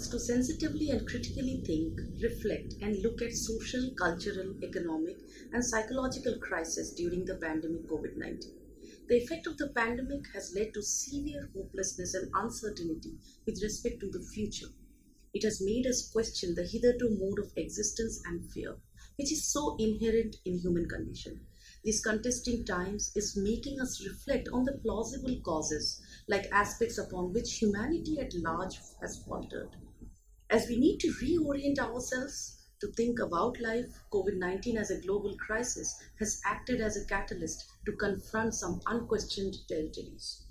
individuals to sensitively and critically think, reflect, and look at social, cultural, economic, and psychological crises during the pandemic COVID-19. The effect of the pandemic has led to severe hopelessness and uncertainty with respect to the future. It has made us question the hitherto mode of existence and fear, which is so inherent in human condition. These contesting times is making us reflect on the plausible causes, like aspects upon which humanity at large has faltered. As we need to reorient ourselves to think about life, COVID-19 as a global crisis has acted as a catalyst to confront some unquestioned territories.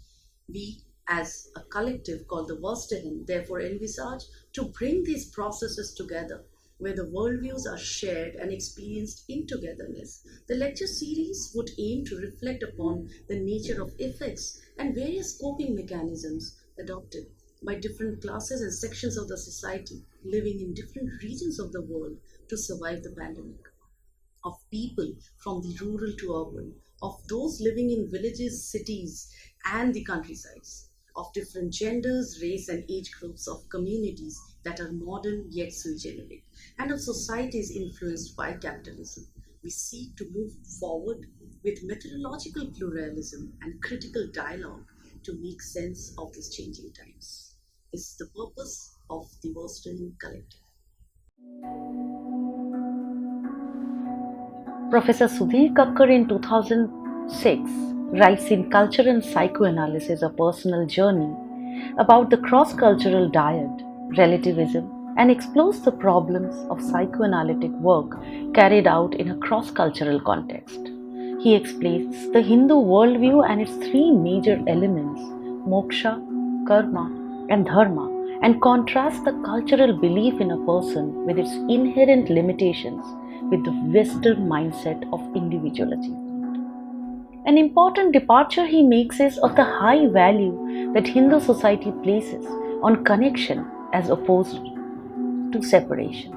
We, as a collective called the Verstehen, therefore envisage to bring these processes together where the worldviews are shared and experienced in togetherness. The lecture series would aim to reflect upon the nature of effects and various coping mechanisms adopted by different classes and sections of the society living in different regions of the world to survive the pandemic. Of people from the rural to urban, of those living in villages, cities, and the countrysides, of different genders, race, and age groups, of communities that are modern yet sui generis, and of societies influenced by capitalism. We seek to move forward with methodological pluralism and critical dialogue to make sense of these changing times. This is the purpose of the Verstehen Collective. Professor Sudhir Kakar in 2006 writes in Culture and Psychoanalysis, a personal journey, about the cross-cultural dyad, relativism, and explores the problems of psychoanalytic work carried out in a cross-cultural context. He explains the Hindu worldview and its three major elements, moksha, karma, and dharma, and contrasts the cultural belief in a person with its inherent limitations with the Western mindset of individuality. An important departure he makes is of the high value that Hindu society places on connection as opposed to separation.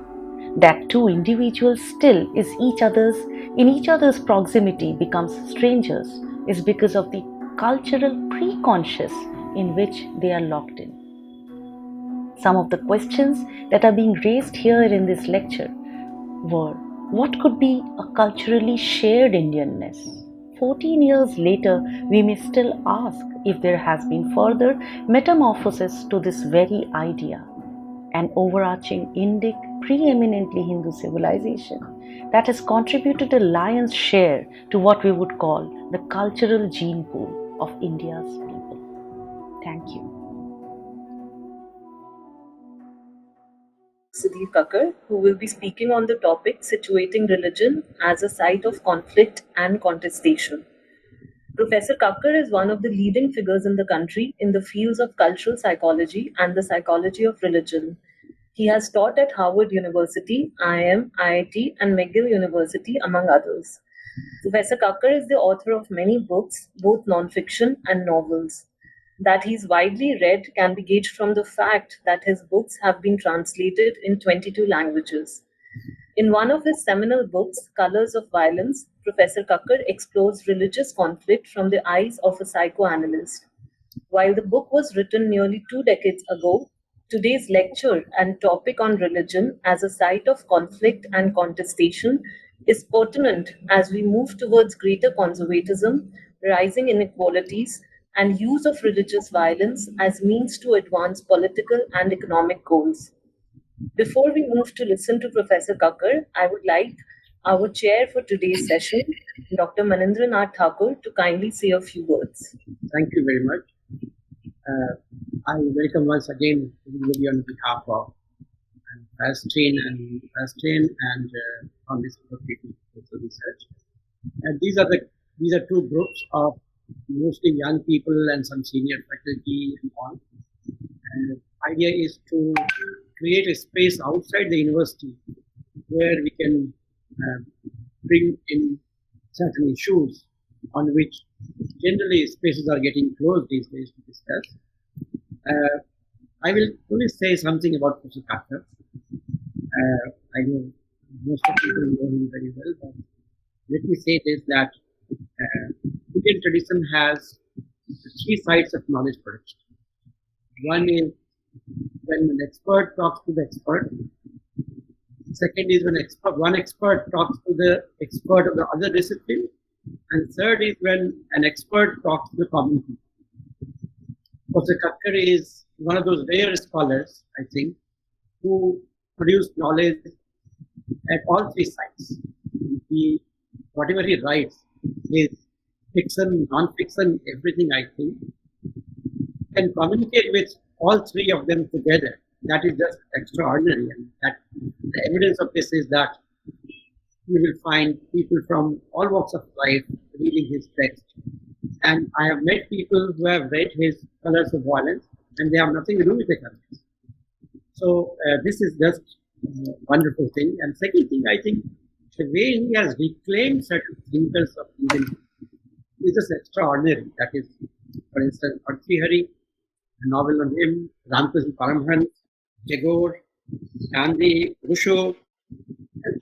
That two individuals still is in each other's proximity becomes strangers is because of the cultural pre-conscious in which they are locked in. Some of the questions that are being raised here in this lecture were: what could be a culturally shared Indianness? 14 years later, we may still ask if there has been further metamorphosis to this very idea, an overarching Indic, preeminently Hindu civilization that has contributed a lion's share to what we would call the cultural gene pool of India's people. Thank you. Sudhir Kakar, who will be speaking on the topic Situating Religion as a Site of Conflict and Contestation. Professor Kakar is one of the leading figures in the country in the fields of cultural psychology and the psychology of religion. He has taught at Harvard University, IIM, IIT, and McGill University, among others. Professor Kakar is the author of many books, both non-fiction and novels. That he is widely read can be gauged from the fact that his books have been translated in 22 languages. In one of his seminal books, Colors of Violence, Professor Kakar explores religious conflict from the eyes of a psychoanalyst. While the book was written nearly 2 decades ago, today's lecture and topic on religion as a site of conflict and contestation is pertinent as we move towards greater conservatism, rising inequalities, and use of religious violence as means to advance political and economic goals. Before we move to listen to Professor Kakar, I would like our chair for today's session, Dr. Manindranath Thakur, to kindly say a few words. Thank you very much. I welcome once again everybody on behalf of Palestine and Foundation for Social Research. These are two groups of mostly young people and some senior faculty and all. And the idea is to create a space outside the university where we can bring in certain issues on which generally spaces are getting closed these days to discuss. I will only say something about Professor Kakar. I know most of people know him very well, but let me say this, that Indian tradition has three sides of knowledge production. One is when an expert talks to the expert. Second is when one expert talks to the expert of the other discipline. And third is when an expert talks to the community. Professor Kakar is one of those rare scholars, I think, who produce knowledge at all three sides. Whatever he writes is fiction, non-fiction, everything, I think, can communicate with all three of them together. That is just extraordinary. And that the evidence of this is that you will find people from all walks of life reading his text. And I have met people who have read his Colors of Violence, and they have nothing to do with the country. So this is just a wonderful thing. And second thing, I think the way he has reclaimed certain thinkers of Indian is just extraordinary. That is, for instance, Hari, a novel on him, Ramkrishna Paramhans, Tagore, Gandhi, Rousseau.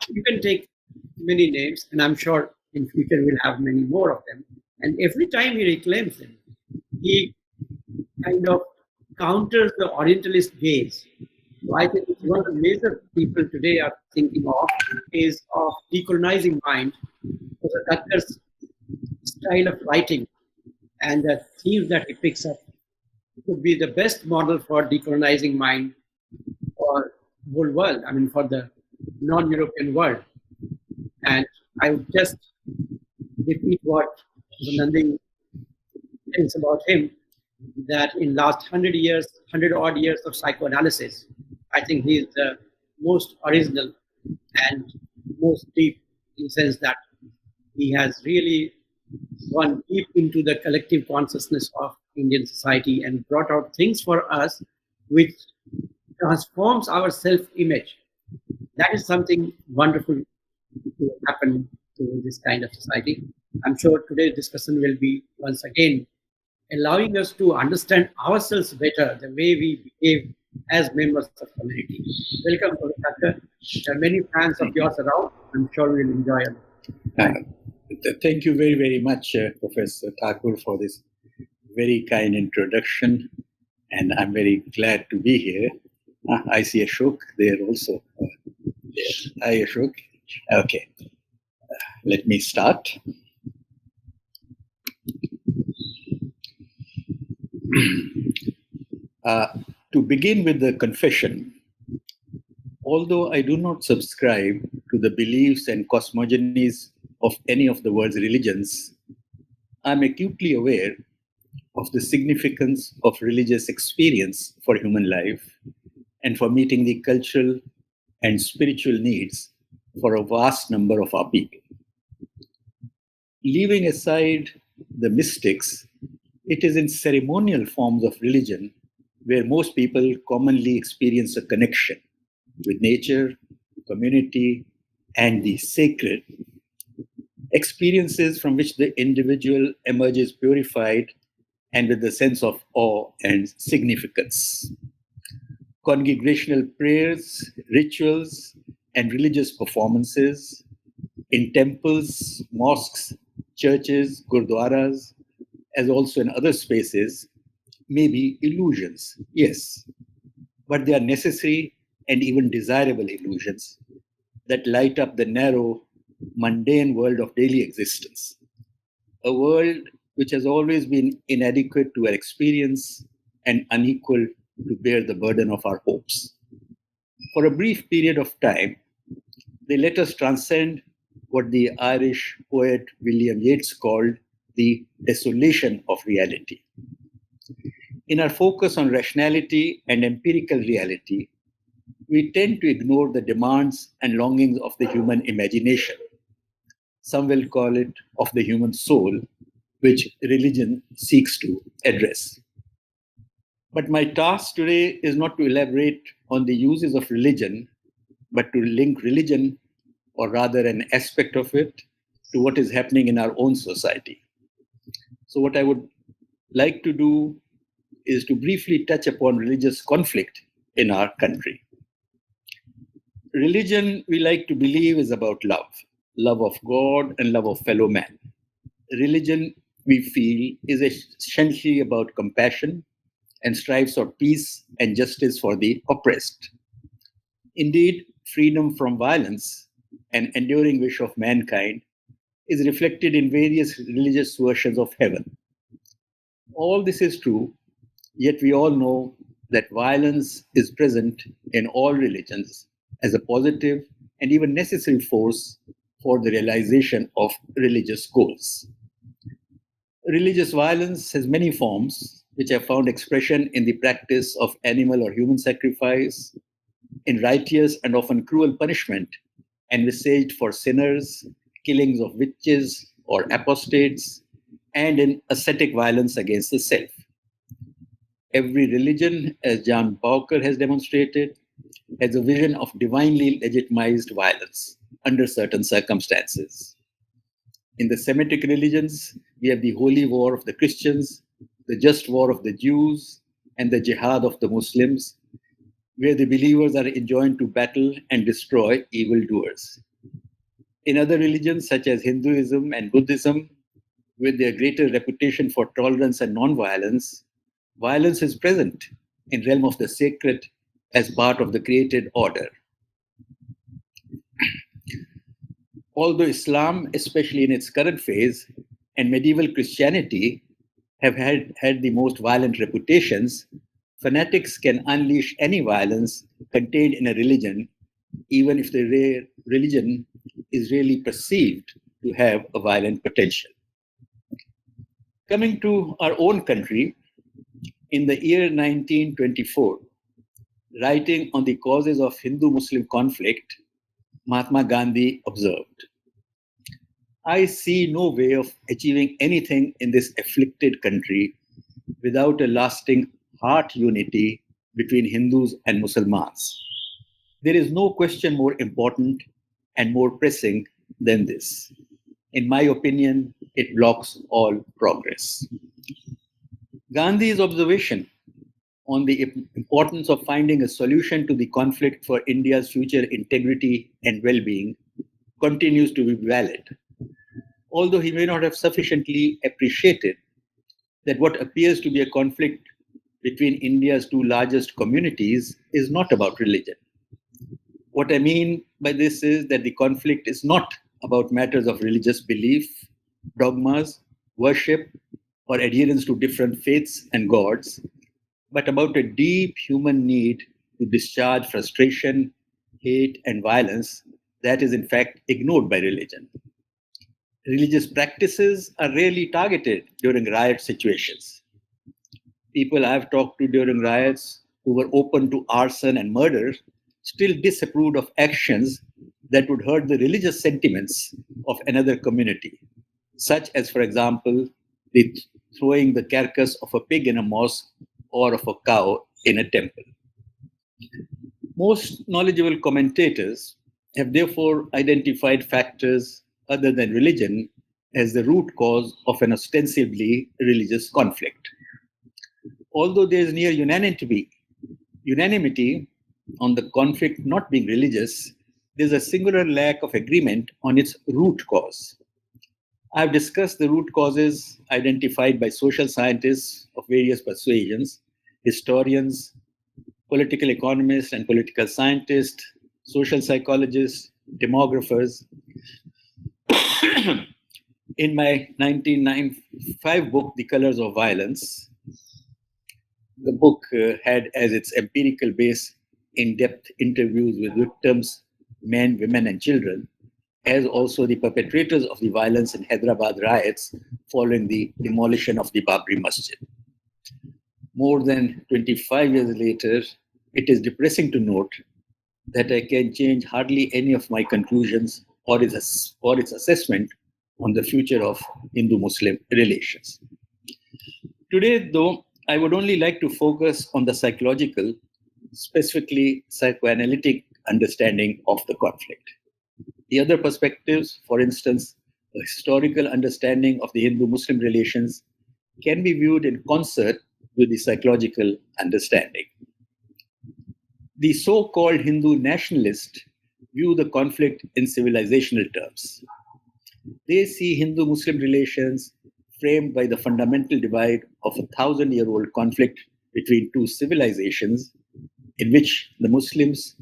You can take many names, and I'm sure in future we'll have many more of them. And every time he reclaims them, he kind of counters the Orientalist gaze. So I think one of the major people today are thinking of is of decolonizing mind. Professor Kakar's style of writing and the themes that he picks up would be the best model for decolonizing mind for the whole world, I mean for the non-European world. And I would just repeat what Nanding thinks about him, that in last 100 odd years of psychoanalysis, I think he is the most original and most deep in the sense that he has really gone deep into the collective consciousness of Indian society and brought out things for us which transforms our self-image. That is something wonderful to happen to this kind of society. I'm sure today's discussion will be once again allowing us to understand ourselves better, the way we behave as members of the community. Welcome, Professor Kakar. There are many fans of yours around. I'm sure we'll enjoy it. Thank you very, very much, Professor Thakur, for this very kind introduction. And I'm very glad to be here. I see Ashok there also. Hi, Ashok. Okay. Let me start. To begin with the confession, although I do not subscribe to the beliefs and cosmogonies of any of the world's religions, I'm acutely aware of the significance of religious experience for human life and for meeting the cultural and spiritual needs for a vast number of our people. Leaving aside the mystics, it is in ceremonial forms of religion where most people commonly experience a connection with nature, community, and the sacred, experiences from which the individual emerges purified and with a sense of awe and significance. Congregational prayers, rituals, and religious performances in temples, mosques, churches, gurdwaras, as also in other spaces, may be illusions, yes, but they are necessary and even desirable illusions that light up the narrow, mundane world of daily existence, a world which has always been inadequate to our experience and unequal to bear the burden of our hopes. For a brief period of time, they let us transcend what the Irish poet William Yeats called the desolation of reality. In our focus on rationality and empirical reality, we tend to ignore the demands and longings of the human imagination. Some will call it of the human soul, which religion seeks to address. But my task today is not to elaborate on the uses of religion, but to link religion, or rather an aspect of it, to what is happening in our own society. So what I would like to do is to briefly touch upon religious conflict in our country. Religion, we like to believe, is about love, love of God and love of fellow man. Religion, we feel, is essentially about compassion and strives for peace and justice for the oppressed. Indeed, freedom from violence, an enduring wish of mankind, is reflected in various religious versions of heaven. All this is true, yet we all know that violence is present in all religions as a positive and even necessary force for the realization of religious goals. Religious violence has many forms, which have found expression in the practice of animal or human sacrifice, in righteous and often cruel punishment envisaged for sinners, killings of witches or apostates, and in ascetic violence against the self. Every religion, as Jan Pauker has demonstrated, has a vision of divinely legitimized violence under certain circumstances. In the Semitic religions, we have the holy war of the Christians, the just war of the Jews, and the jihad of the Muslims, where the believers are enjoined to battle and destroy evildoers. In other religions, such as Hinduism and Buddhism, with their greater reputation for tolerance and non-violence, violence is present in realm of the sacred as part of the created order. Although Islam, especially in its current phase, and medieval Christianity have had the most violent reputations, fanatics can unleash any violence contained in a religion, even if the religion is really perceived to have a violent potential. Coming to our own country, in the year 1924, writing on the causes of Hindu-Muslim conflict, Mahatma Gandhi observed, "I see no way of achieving anything in this afflicted country without a lasting heart unity between Hindus and Muslims. There is no question more important and more pressing than this. In my opinion, it blocks all progress." Gandhi's observation on the importance of finding a solution to the conflict for India's future integrity and well-being continues to be valid, although he may not have sufficiently appreciated that what appears to be a conflict between India's two largest communities is not about religion. What I mean by this is that the conflict is not about matters of religious belief, dogmas, worship, or adherence to different faiths and gods, but about a deep human need to discharge frustration, hate, and violence that is in fact ignored by religion. Religious practices are rarely targeted during riot situations. People I've talked to during riots who were open to arson and murder still disapproved of actions that would hurt the religious sentiments of another community, such as, for example, the throwing the carcass of a pig in a mosque or of a cow in a temple. Most knowledgeable commentators have therefore identified factors other than religion as the root cause of an ostensibly religious conflict. Although there is near unanimity on the conflict not being religious, there is a singular lack of agreement on its root cause. I've discussed the root causes identified by social scientists of various persuasions, historians, political economists and political scientists, social psychologists, demographers. In my 1995 book, The Colors of Violence, the book had as its empirical base in-depth interviews with victims, men, women, and children, as also the perpetrators of the violence in Hyderabad riots following the demolition of the Babri Masjid. More than 25 years later, it is depressing to note that I can change hardly any of my conclusions or its assessment on the future of Hindu-Muslim relations. Today, though, I would only like to focus on the psychological, specifically psychoanalytic understanding of the conflict. The other perspectives, for instance, a historical understanding of the Hindu-Muslim relations, can be viewed in concert with the psychological understanding. The so-called Hindu nationalists view the conflict in civilizational terms. They see Hindu-Muslim relations framed by the fundamental divide of a 1,000-year-old conflict between two civilizations in which the Muslims,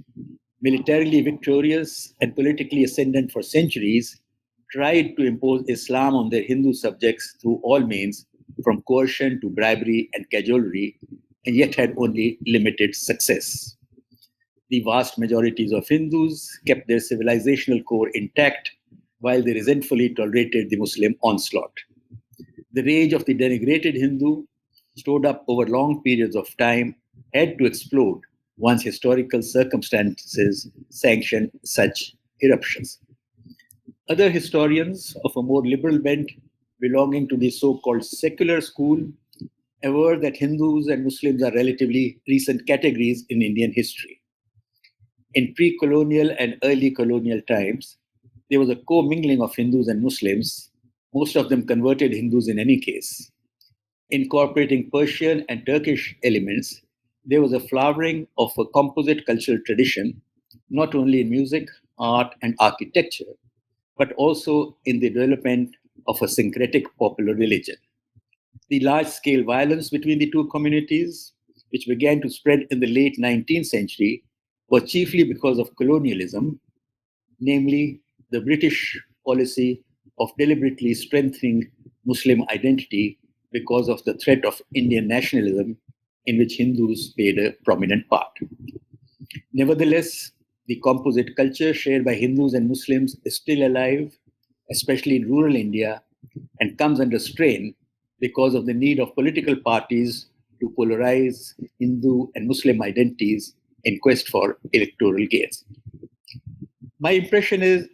militarily victorious and politically ascendant for centuries, tried to impose Islam on their Hindu subjects through all means, from coercion to bribery and cajolery, and yet had only limited success. The vast majorities of Hindus kept their civilizational core intact while they resentfully tolerated the Muslim onslaught. The rage of the denigrated Hindu, stored up over long periods of time, had to explode once historical circumstances sanctioned such eruptions. Other historians of a more liberal bent, belonging to the so-called secular school, aver that Hindus and Muslims are relatively recent categories in Indian history. In pre-colonial and early colonial times, there was a co-mingling of Hindus and Muslims, most of them converted Hindus in any case. Incorporating Persian and Turkish elements, there was a flowering of a composite cultural tradition, not only in music, art, and architecture, but also in the development of a syncretic popular religion. The large-scale violence between the two communities, which began to spread in the late 19th century, was chiefly because of colonialism, namely the British policy of deliberately strengthening Muslim identity because of the threat of Indian nationalism, in which Hindus played a prominent part. Nevertheless, the composite culture shared by Hindus and Muslims is still alive, especially in rural India, and comes under strain because of the need of political parties to polarize Hindu and Muslim identities in quest for electoral gains. My impression is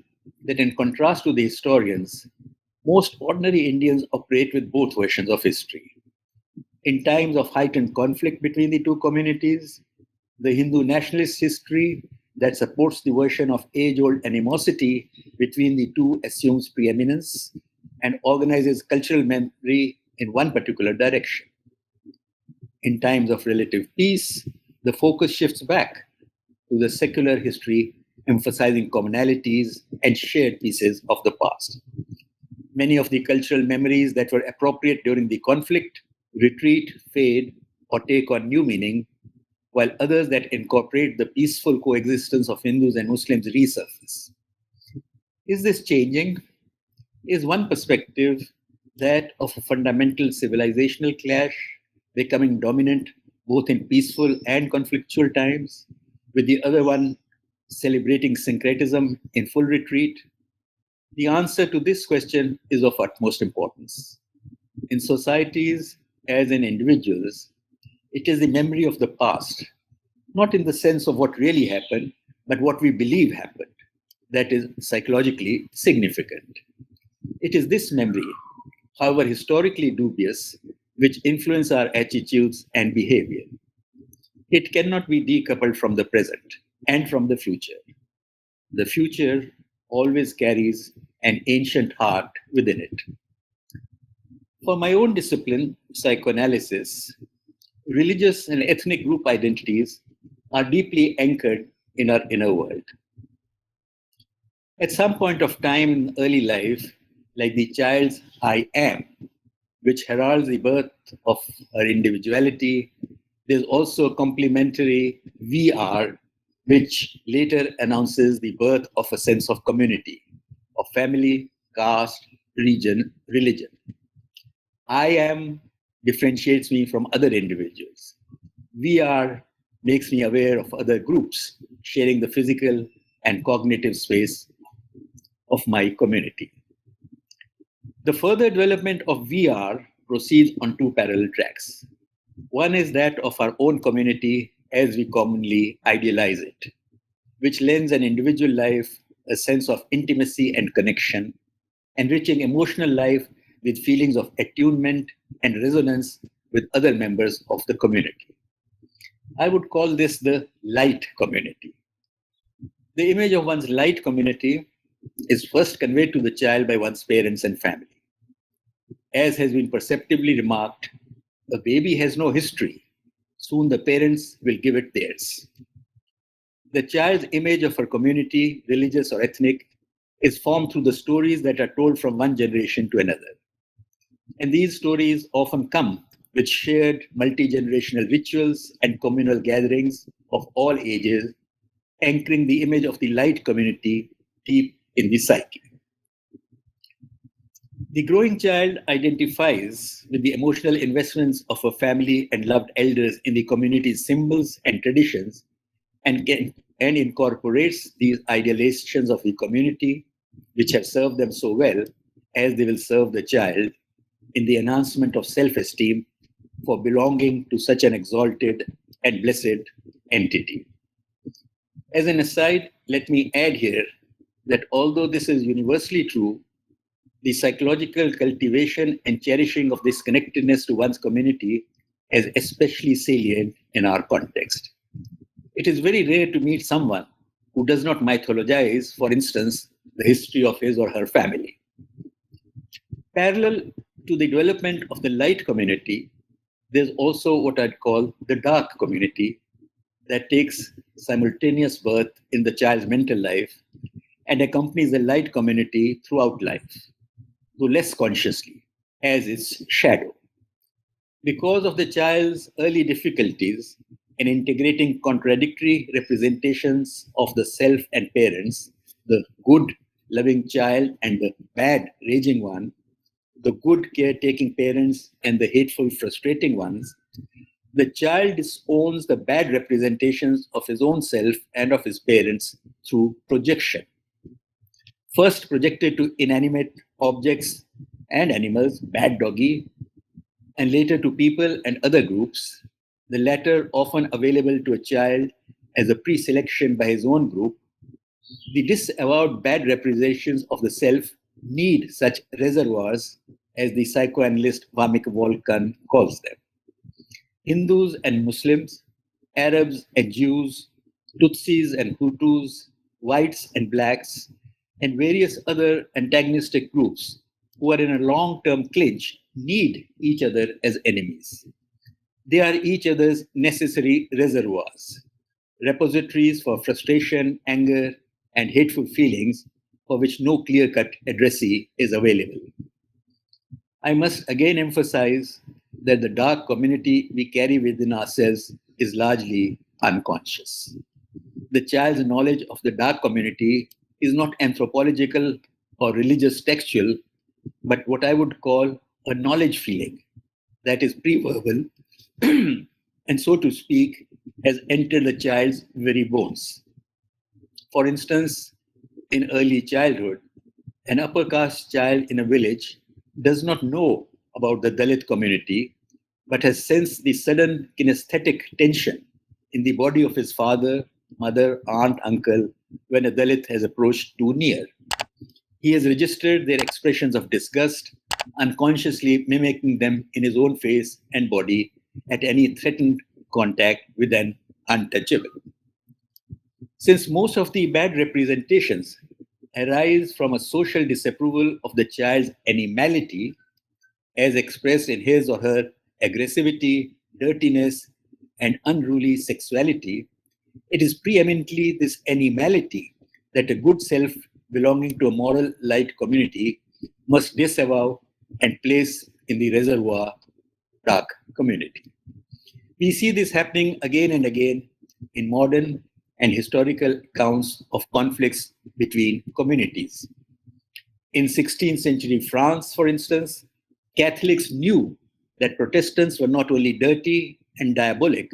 that in contrast to the historians, most ordinary Indians operate with both versions of history. In times of heightened conflict between the two communities, the Hindu nationalist history that supports the version of age-old animosity between the two assumes preeminence and organizes cultural memory in one particular direction. In times of relative peace, the focus shifts back to the secular history, emphasizing commonalities and shared pieces of the past. Many of the cultural memories that were appropriate during the conflict retreat, fade, or take on new meaning, while others that incorporate the peaceful coexistence of Hindus and Muslims resurface. Is this changing? Is one perspective that of a fundamental civilizational clash becoming dominant both in peaceful and conflictual times, with the other one celebrating syncretism in full retreat? The answer to this question is of utmost importance. In societies, as in individuals, it is the memory of the past, not in the sense of what really happened, but what we believe happened, that is psychologically significant. It is this memory, however historically dubious, which influence our attitudes and behavior. It cannot be decoupled from the present and from the future. The future always carries an ancient heart within it. For my own discipline, psychoanalysis, religious and ethnic group identities are deeply anchored in our inner world. At some point of time in early life, like the child's I am, which heralds the birth of our individuality, there's also a complementary we are, which later announces the birth of a sense of community, of family, caste, region, religion. I am differentiates me from other individuals. We are makes me aware of other groups sharing the physical and cognitive space of my community. The further development of VR proceeds on two parallel tracks. One is that of our own community as we commonly idealize it, which lends an individual life a sense of intimacy and connection, enriching emotional life with feelings of attunement and resonance with other members of the community. I would call this the light community. The image of one's light community is first conveyed to the child by one's parents and family. As has been perceptibly remarked, a baby has no history. Soon the parents will give it theirs. The child's image of her community, religious or ethnic, is formed through the stories that are told from one generation to another. And these stories often come with shared multi-generational rituals and communal gatherings of all ages, anchoring the image of the light community deep in the psyche. The growing child identifies with the emotional investments of a family and loved elders in the community's symbols and traditions, and incorporates these idealizations of the community, which have served them so well, as they will serve the child in the enhancement of self-esteem for belonging to such an exalted and blessed entity. As an aside, let me add here that although this is universally true, the psychological cultivation and cherishing of this connectedness to one's community is especially salient in our context. It is very rare to meet someone who does not mythologize, for instance, the history of his or her family. Parallel to the development of the light community, there's also what I'd call the dark community that takes simultaneous birth in the child's mental life and accompanies the light community throughout life, though less consciously, as its shadow. Because of the child's early difficulties in integrating contradictory representations of the self and parents, the good, loving child and the bad, raging one, the good, caretaking parents and the hateful, frustrating ones, the child disowns the bad representations of his own self and of his parents through projection. First projected to inanimate objects and animals, bad doggy, and later to people and other groups, the latter often available to a child as a pre-selection by his own group. The disavowed bad representations of the self need such reservoirs, as the psychoanalyst Vamik Volkan calls them. Hindus and Muslims, Arabs and Jews, Tutsis and Hutus, whites and blacks, and various other antagonistic groups who are in a long-term clinch need each other as enemies. They are each other's necessary reservoirs, repositories for frustration, anger, and hateful feelings for which no clear-cut addressee is available. I must again emphasize that the dark community we carry within ourselves is largely unconscious. The child's knowledge of the dark community is not anthropological or religious textual, but what I would call a knowledge feeling that is pre-verbal and, so to speak, has entered the child's very bones. For instance, in early childhood, an upper caste child in a village does not know about the Dalit community, but has sensed the sudden kinesthetic tension in the body of his father, mother, aunt, uncle, when a Dalit has approached too near. He has registered their expressions of disgust, unconsciously mimicking them in his own face and body at any threatened contact with an untouchable. Since most of the bad representations arise from a social disapproval of the child's animality, as expressed in his or her aggressivity, dirtiness, and unruly sexuality, it is preeminently this animality that a good self belonging to a moral light community must disavow and place in the reservoir dark community. We see this happening again and again in modern and historical accounts of conflicts between communities. In 16th century France, for instance, Catholics knew that Protestants were not only dirty and diabolic,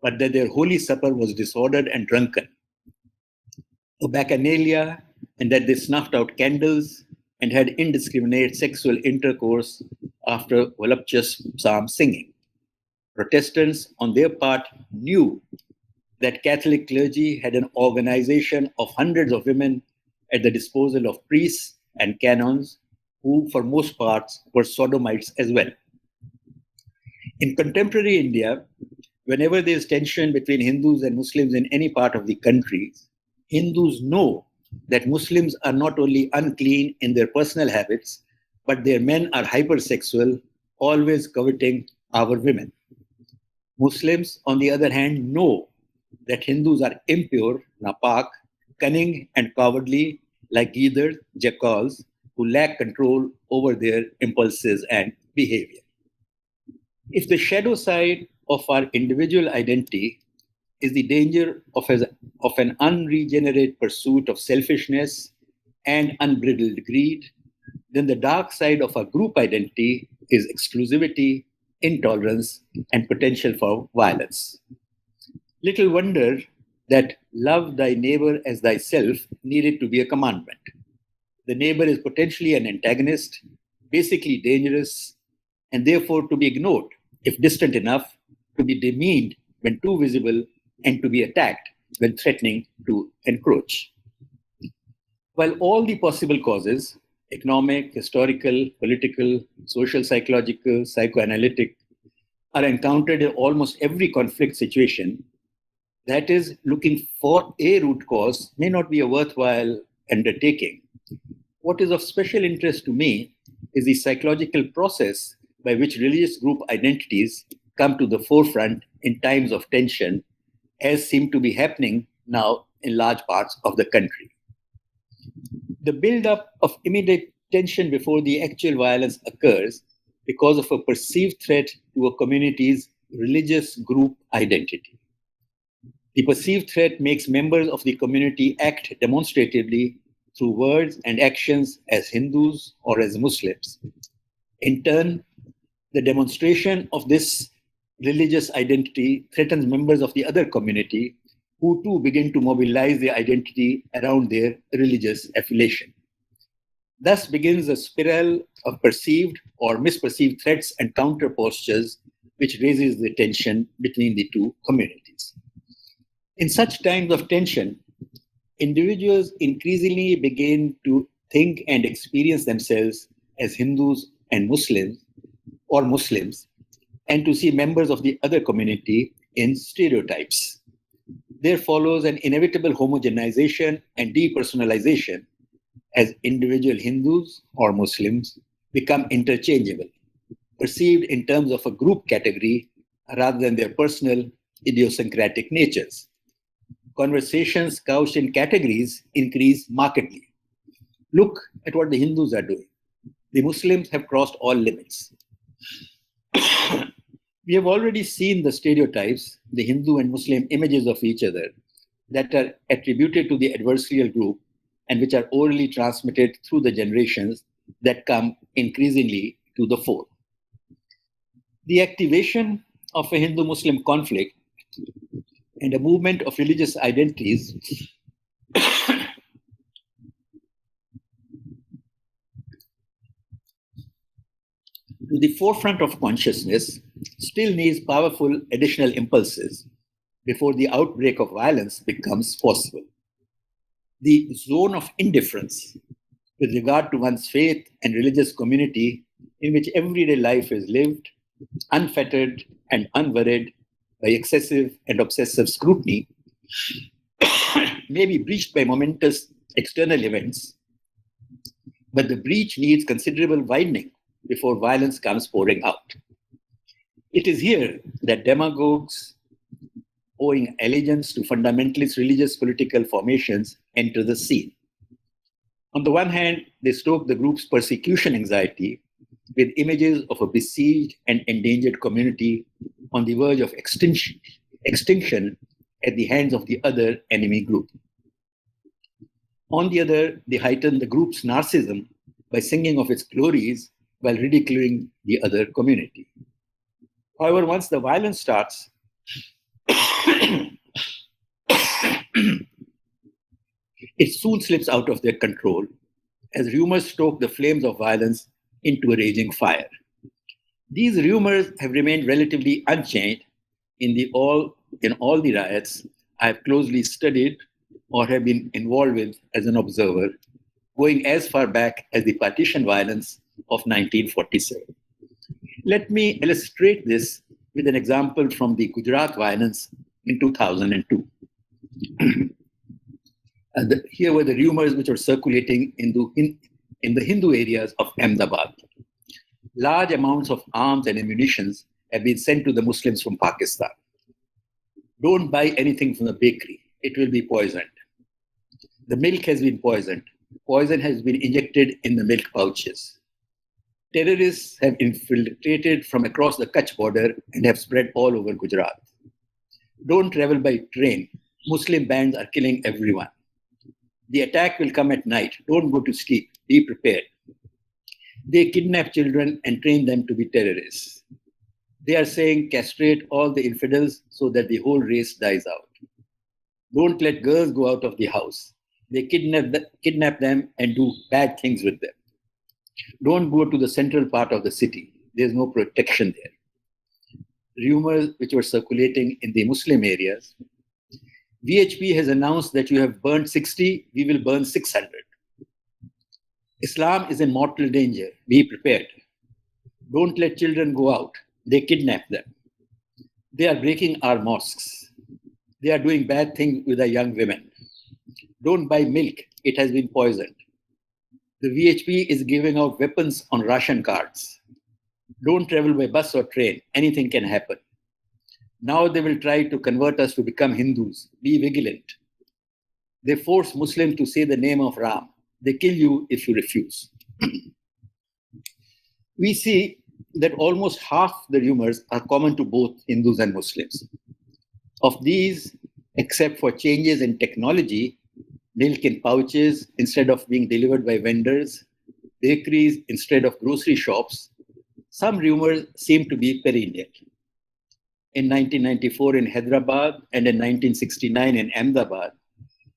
but that their Holy Supper was disordered and drunken, a bacchanalia, and that they snuffed out candles and had indiscriminate sexual intercourse after voluptuous psalm singing. Protestants, on their part, knew that Catholic clergy had an organization of hundreds of women at the disposal of priests and canons, who, for most parts, were sodomites as well. In contemporary India, whenever there is tension between Hindus and Muslims in any part of the country, Hindus know that Muslims are not only unclean in their personal habits, but their men are hypersexual, always coveting our women. Muslims, on the other hand, know that Hindus are impure, napak, cunning and cowardly, like either jackals, who lack control over their impulses and behavior. If the shadow side of our individual identity is the danger of an unregenerate pursuit of selfishness and unbridled greed, then the dark side of our group identity is exclusivity, intolerance, and potential for violence. Little wonder that love thy neighbor as thyself needed to be a commandment. The neighbor is potentially an antagonist, basically dangerous, and therefore to be ignored if distant enough, to be demeaned when too visible, and to be attacked when threatening to encroach. While all the possible causes, economic, historical, political, social, psychological, psychoanalytic, are encountered in almost every conflict situation, that is, looking for a root cause may not be a worthwhile undertaking. What is of special interest to me is the psychological process by which religious group identities come to the forefront in times of tension, as seem to be happening now in large parts of the country. The build-up of immediate tension before the actual violence occurs because of a perceived threat to a community's religious group identity. The perceived threat makes members of the community act demonstratively through words and actions as Hindus or as Muslims. In turn, the demonstration of this religious identity threatens members of the other community who too begin to mobilize their identity around their religious affiliation. Thus begins a spiral of perceived or misperceived threats and counter postures, which raises the tension between the two communities. In such times of tension, individuals increasingly begin to think and experience themselves as Hindus and Muslims, or Muslims, and to see members of the other community in stereotypes. There follows an inevitable homogenization and depersonalization as individual Hindus or Muslims become interchangeable, perceived in terms of a group category rather than their personal idiosyncratic natures. Conversations couched in categories increase markedly. Look at what the Hindus are doing. The Muslims have crossed all limits. We have already seen the stereotypes, the Hindu and Muslim images of each other that are attributed to the adversarial group and which are orally transmitted through the generations that come increasingly to the fore. The activation of a Hindu-Muslim conflict and a movement of religious identities to the forefront of consciousness still needs powerful additional impulses before the outbreak of violence becomes possible. The zone of indifference with regard to one's faith and religious community in which everyday life is lived, unfettered and unworried by excessive and obsessive scrutiny, may be breached by momentous external events, but the breach needs considerable widening before violence comes pouring out. It is here that demagogues owing allegiance to fundamentalist religious political formations enter the scene. On the one hand, they stoke the group's persecution anxiety with images of a besieged and endangered community on the verge of extinction at the hands of the other enemy group. On the other, they heighten the group's narcissism by singing of its glories while ridiculing the other community. However, once the violence starts, it soon slips out of their control as rumors stoke the flames of violence into a raging fire. These rumors have remained relatively unchanged in all the riots I have closely studied or have been involved with as an observer, going as far back as the partition violence of 1947. Let me illustrate this with an example from the Gujarat Violence in 2002. Here were the rumors which were circulating in the Hindu areas of Ahmedabad. Large amounts of arms and ammunitions have been sent to the Muslims from Pakistan. Don't buy anything from the bakery. It will be poisoned. The milk has been poisoned. Poison has been injected in the milk pouches. Terrorists have infiltrated from across the Kutch border and have spread all over Gujarat. Don't travel by train. Muslim bands are killing everyone. The attack will come at night. Don't go to sleep. Be prepared. They kidnap children and train them to be terrorists. They are saying castrate all the infidels so that the whole race dies out. Don't let girls go out of the house. They kidnap them and do bad things with them. Don't go to the central part of the city. There's no protection there. Rumors which were circulating in the Muslim areas. VHP has announced that you have burned 60, we will burn 600. Islam is in mortal danger. Be prepared. Don't let children go out. They kidnap them. They are breaking our mosques. They are doing bad things with our young women. Don't buy milk. It has been poisoned. The VHP is giving out weapons on ration cards. Don't travel by bus or train. Anything can happen. Now they will try to convert us to become Hindus. Be vigilant. They force Muslims to say the name of Ram. They kill you if you refuse. We see that almost half the rumors are common to both Hindus and Muslims. Of these, except for changes in technology, milk in pouches instead of being delivered by vendors, bakeries instead of grocery shops, some rumors seem to be perennial. In 1994 in Hyderabad and in 1969 in Ahmedabad,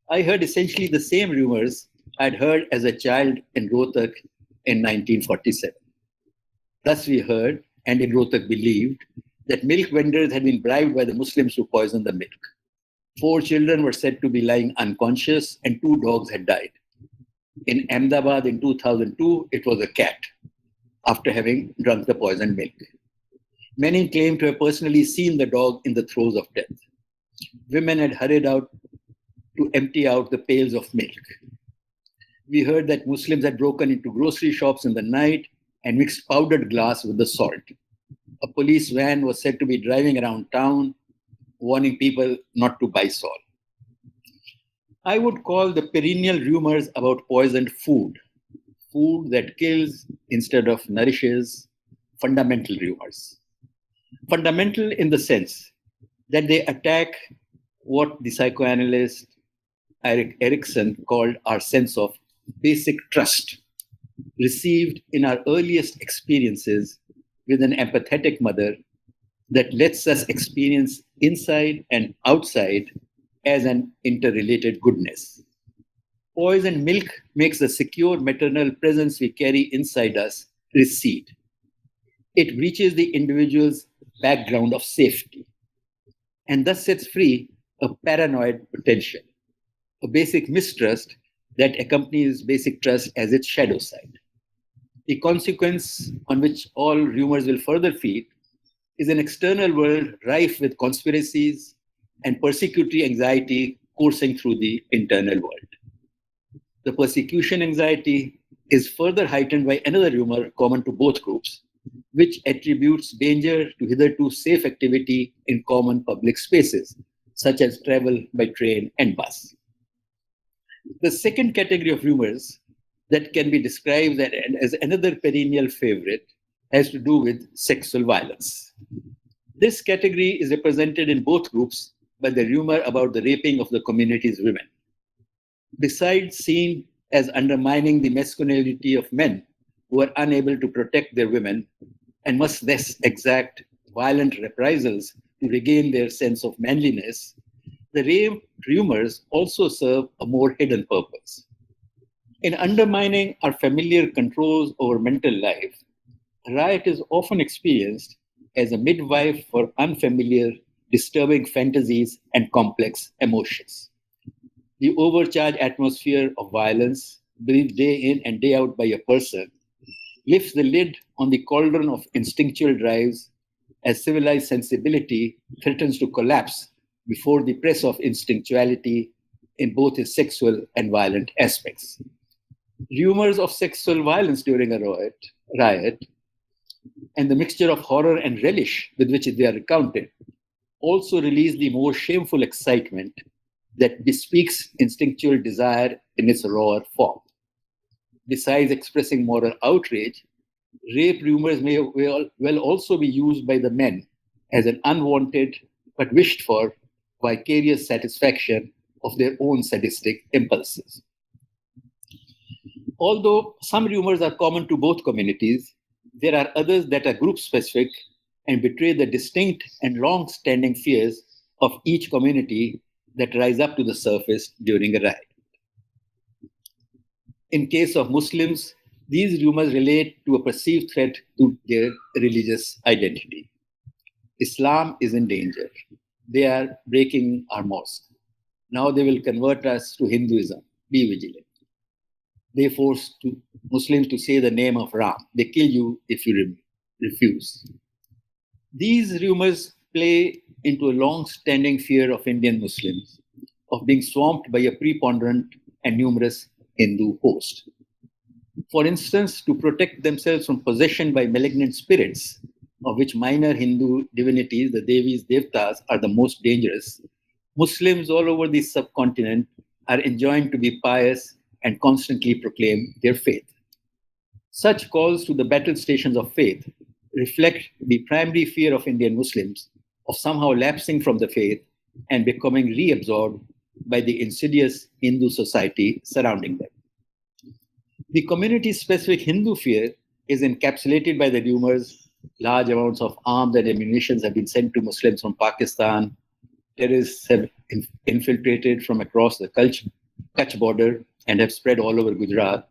I heard essentially the same rumors I'd heard as a child in Rohtak in 1947. Thus we heard, and in Rohtak believed, that milk vendors had been bribed by the Muslims to poison the milk. 4 children were said to be lying unconscious and 2 dogs had died. In Ahmedabad in 2002, it was a cat after having drunk the poisoned milk. Many claimed to have personally seen the dog in the throes of death. Women had hurried out to empty out the pails of milk. We heard that Muslims had broken into grocery shops in the night and mixed powdered glass with the salt. A police van was said to be driving around town, warning people not to buy salt. I would call the perennial rumors about poisoned food that kills instead of nourishes, fundamental rumors. Fundamental in the sense that they attack what the psychoanalyst Erik Erikson called our sense of basic trust received in our earliest experiences with an empathetic mother that lets us experience inside and outside as an interrelated goodness. Poisoned milk makes the secure maternal presence we carry inside us recede. It breaches the individual's background of safety and thus sets free a paranoid potential, a basic mistrust that accompanies basic trust as its shadow side. The consequence on which all rumors will further feed is an external world rife with conspiracies and persecutory anxiety coursing through the internal world. The persecution anxiety is further heightened by another rumor common to both groups, which attributes danger to hitherto safe activity in common public spaces, such as travel by train and bus. The second category of rumors that can be described as another perennial favorite has to do with sexual violence. This category is represented in both groups by the rumor about the raping of the community's women. Besides seen as undermining the masculinity of men who are unable to protect their women and must thus exact violent reprisals to regain their sense of manliness, the rape rumors also serve a more hidden purpose. In undermining our familiar controls over mental life, riot is often experienced as a midwife for unfamiliar, disturbing fantasies and complex emotions. The overcharged atmosphere of violence, breathed day in and day out by a person, lifts the lid on the cauldron of instinctual drives as civilized sensibility threatens to collapse before the press of instinctuality in both its sexual and violent aspects. Rumors of sexual violence during a riot, and the mixture of horror and relish with which they are recounted also release the more shameful excitement that bespeaks instinctual desire in its rawer form. Besides expressing moral outrage, Rape rumors may well also be used by the men as an unwanted but wished for vicarious satisfaction of their own sadistic impulses. Although some rumors are common to both communities, there are others that are group specific and betray the distinct and long standing fears of each community that rise up to the surface during a riot. In case of Muslims, these rumors relate to a perceived threat to their religious identity. Islam is in danger. They are breaking our mosque. Now they will convert us to Hinduism. Be vigilant. They force Muslims to say the name of Ram. They kill you if you refuse. These rumors play into a long-standing fear of Indian Muslims of being swamped by a preponderant and numerous Hindu host. For instance, to protect themselves from possession by malignant spirits, of which minor Hindu divinities, the Devis, Devtas, are the most dangerous, Muslims all over the subcontinent are enjoined to be pious and constantly proclaim their faith. Such calls to the battle stations of faith reflect the primary fear of Indian Muslims of somehow lapsing from the faith and becoming reabsorbed by the insidious Hindu society surrounding them. The community-specific Hindu fear is encapsulated by the rumors large amounts of arms and ammunition have been sent to Muslims from Pakistan. Terrorists have infiltrated from across the Kutch border and have spread all over Gujarat.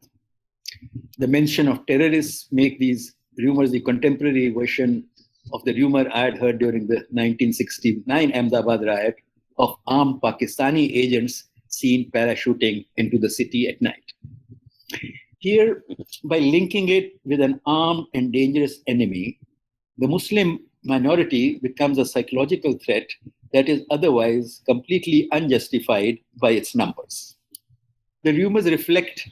The mention of terrorists make these rumors the contemporary version of the rumor I had heard during the 1969 Ahmedabad riot of armed Pakistani agents seen parachuting into the city at night. Here, by linking it with an armed and dangerous enemy, the Muslim minority becomes a psychological threat that is otherwise completely unjustified by its numbers. The rumors reflect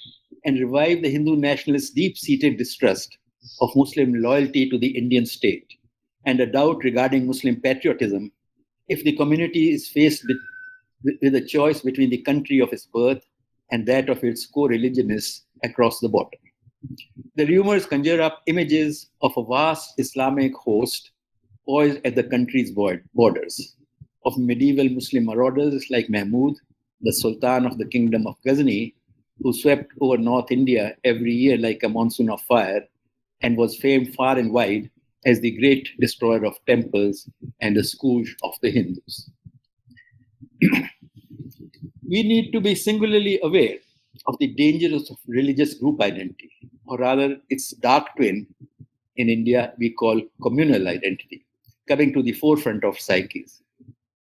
and revive the Hindu nationalists' deep-seated distrust of Muslim loyalty to the Indian state and a doubt regarding Muslim patriotism if the community is faced with a choice between the country of its birth and that of its co-religionists across the border. The rumors conjure up images of a vast Islamic host poised at the country's borders, of medieval Muslim marauders like Mahmud, the Sultan of the Kingdom of Ghazni, who swept over North India every year like a monsoon of fire and was famed far and wide as the great destroyer of temples and the scourge of the Hindus. We need to be singularly aware of the dangers of religious group identity, or rather its dark twin in India we call communal identity, coming to the forefront of psyches,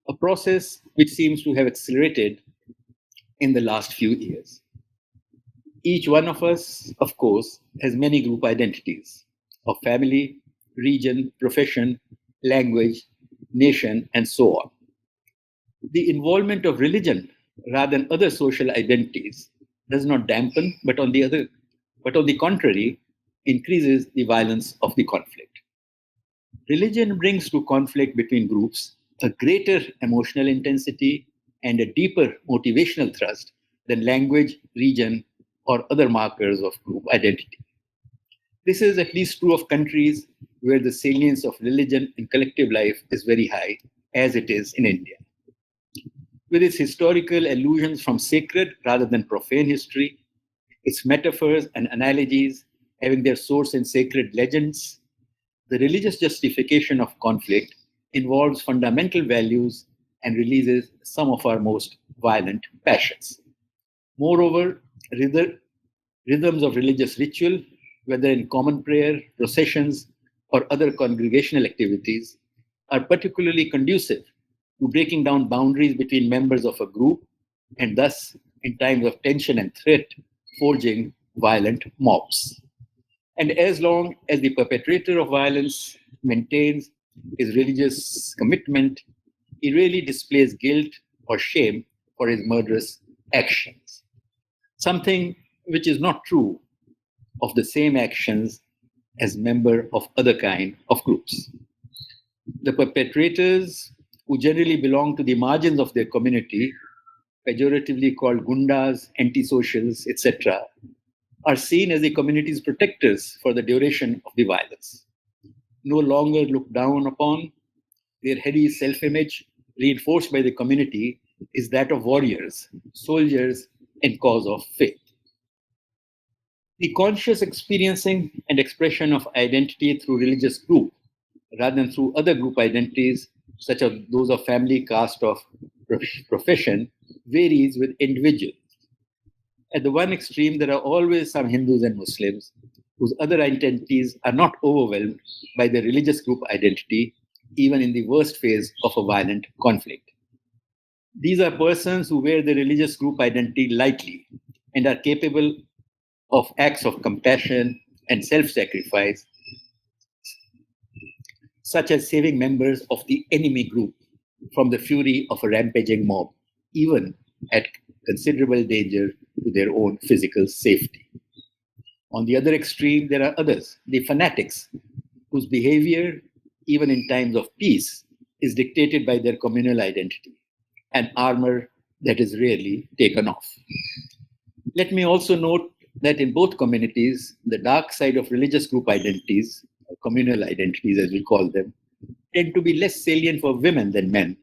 a process which seems to have accelerated in the last few years. Each one of us, of course, has many group identities of family, region, profession, language, nation, and so on. The involvement of religion rather than other social identities does not dampen, but on the contrary, increases the violence of the conflict. Religion brings to conflict between groups a greater emotional intensity and a deeper motivational thrust than language, region, or other markers of group identity. This is at least true of countries where the salience of religion in collective life is very high, as it is in India. With its historical allusions from sacred rather than profane history, its metaphors and analogies having their source in sacred legends, the religious justification of conflict involves fundamental values and releases some of our most violent passions. Moreover, rhythms of religious ritual, whether in common prayer, processions, or other congregational activities, are particularly conducive to breaking down boundaries between members of a group and thus, in times of tension and threat, forging violent mobs. And as long as the perpetrator of violence maintains his religious commitment, he really displays guilt or shame for his murderous actions. Something which is not true of the same actions as member of other kind of groups. The perpetrators, who generally belong to the margins of their community, pejoratively called gundas, antisocials, etc., are seen as the community's protectors for the duration of the violence. No longer looked down upon, their heady self-image, reinforced by the community, is that of warriors, soldiers, and cause of faith. The conscious experiencing and expression of identity through religious group, rather than through other group identities, such as those of family, caste, or profession, varies with individuals. At the one extreme, there are always some Hindus and Muslims whose other identities are not overwhelmed by the religious group identity, even in the worst phase of a violent conflict. These are persons who wear the religious group identity lightly and are capable of acts of compassion and self-sacrifice, such as saving members of the enemy group from the fury of a rampaging mob, even at considerable danger to their own physical safety. On the other extreme, there are others, the fanatics, whose behavior, even in times of peace, is dictated by their communal identity, an armor that is rarely taken off. Let me also note that in both communities, the dark side of religious group identities, communal identities as we call them, tend to be less salient for women than men,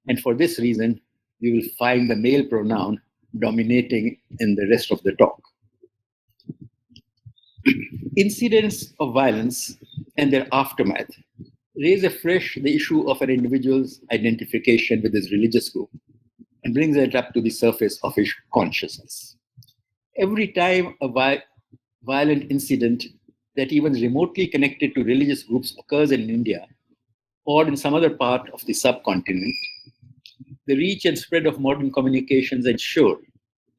and for this reason, we will find the male pronoun dominating in the rest of the talk. Incidents of violence and their aftermath raise afresh the issue of an individual's identification with his religious group and brings it up to the surface of his consciousness. Every time a violent incident that even remotely connected to religious groups occurs in India or in some other part of the subcontinent, the reach and spread of modern communications ensure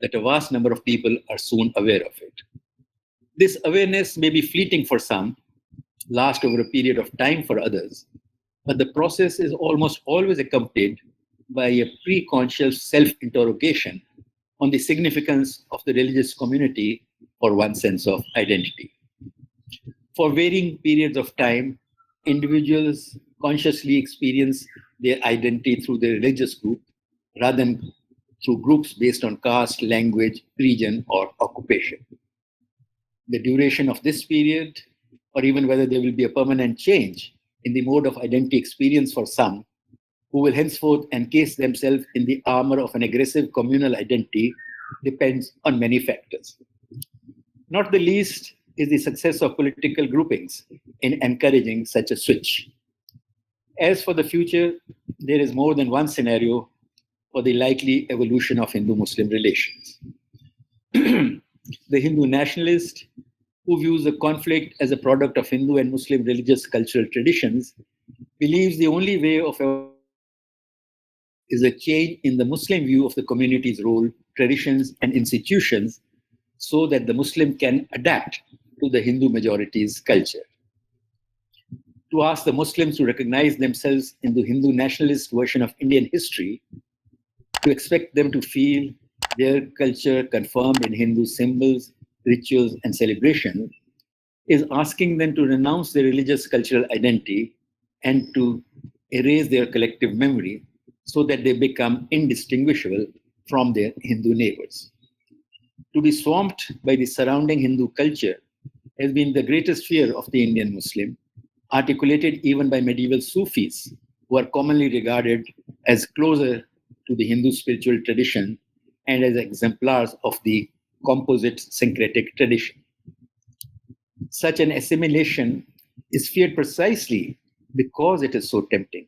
that a vast number of people are soon aware of it. This awareness may be fleeting for some, last over a period of time for others, but the process is almost always accompanied by a pre-conscious self-interrogation on the significance of the religious community for one's sense of identity. For varying periods of time, individuals consciously experience their identity through their religious group rather than through groups based on caste, language, region, or occupation. The duration of this period, or even whether there will be a permanent change in the mode of identity experience for some, who will henceforth encase themselves in the armor of an aggressive communal identity, depends on many factors. Not the least is the success of political groupings in encouraging such a switch. As for the future, there is more than one scenario for the likely evolution of Hindu-Muslim relations. The Hindu nationalist, who views the conflict as a product of Hindu and Muslim religious cultural traditions, believes the only way of is a change in the Muslim view of the community's role, traditions, and institutions so that the Muslim can adapt to the Hindu majority's culture. To ask the Muslims to recognize themselves in the Hindu nationalist version of Indian history, to expect them to feel their culture confirmed in Hindu symbols, rituals, and celebrations, is asking them to renounce their religious cultural identity and to erase their collective memory so that they become indistinguishable from their Hindu neighbors. To be swamped by the surrounding Hindu culture has been the greatest fear of the Indian Muslim, articulated even by medieval Sufis, who are commonly regarded as closer to the Hindu spiritual tradition and as exemplars of the composite syncretic tradition. Such an assimilation is feared precisely because it is so tempting,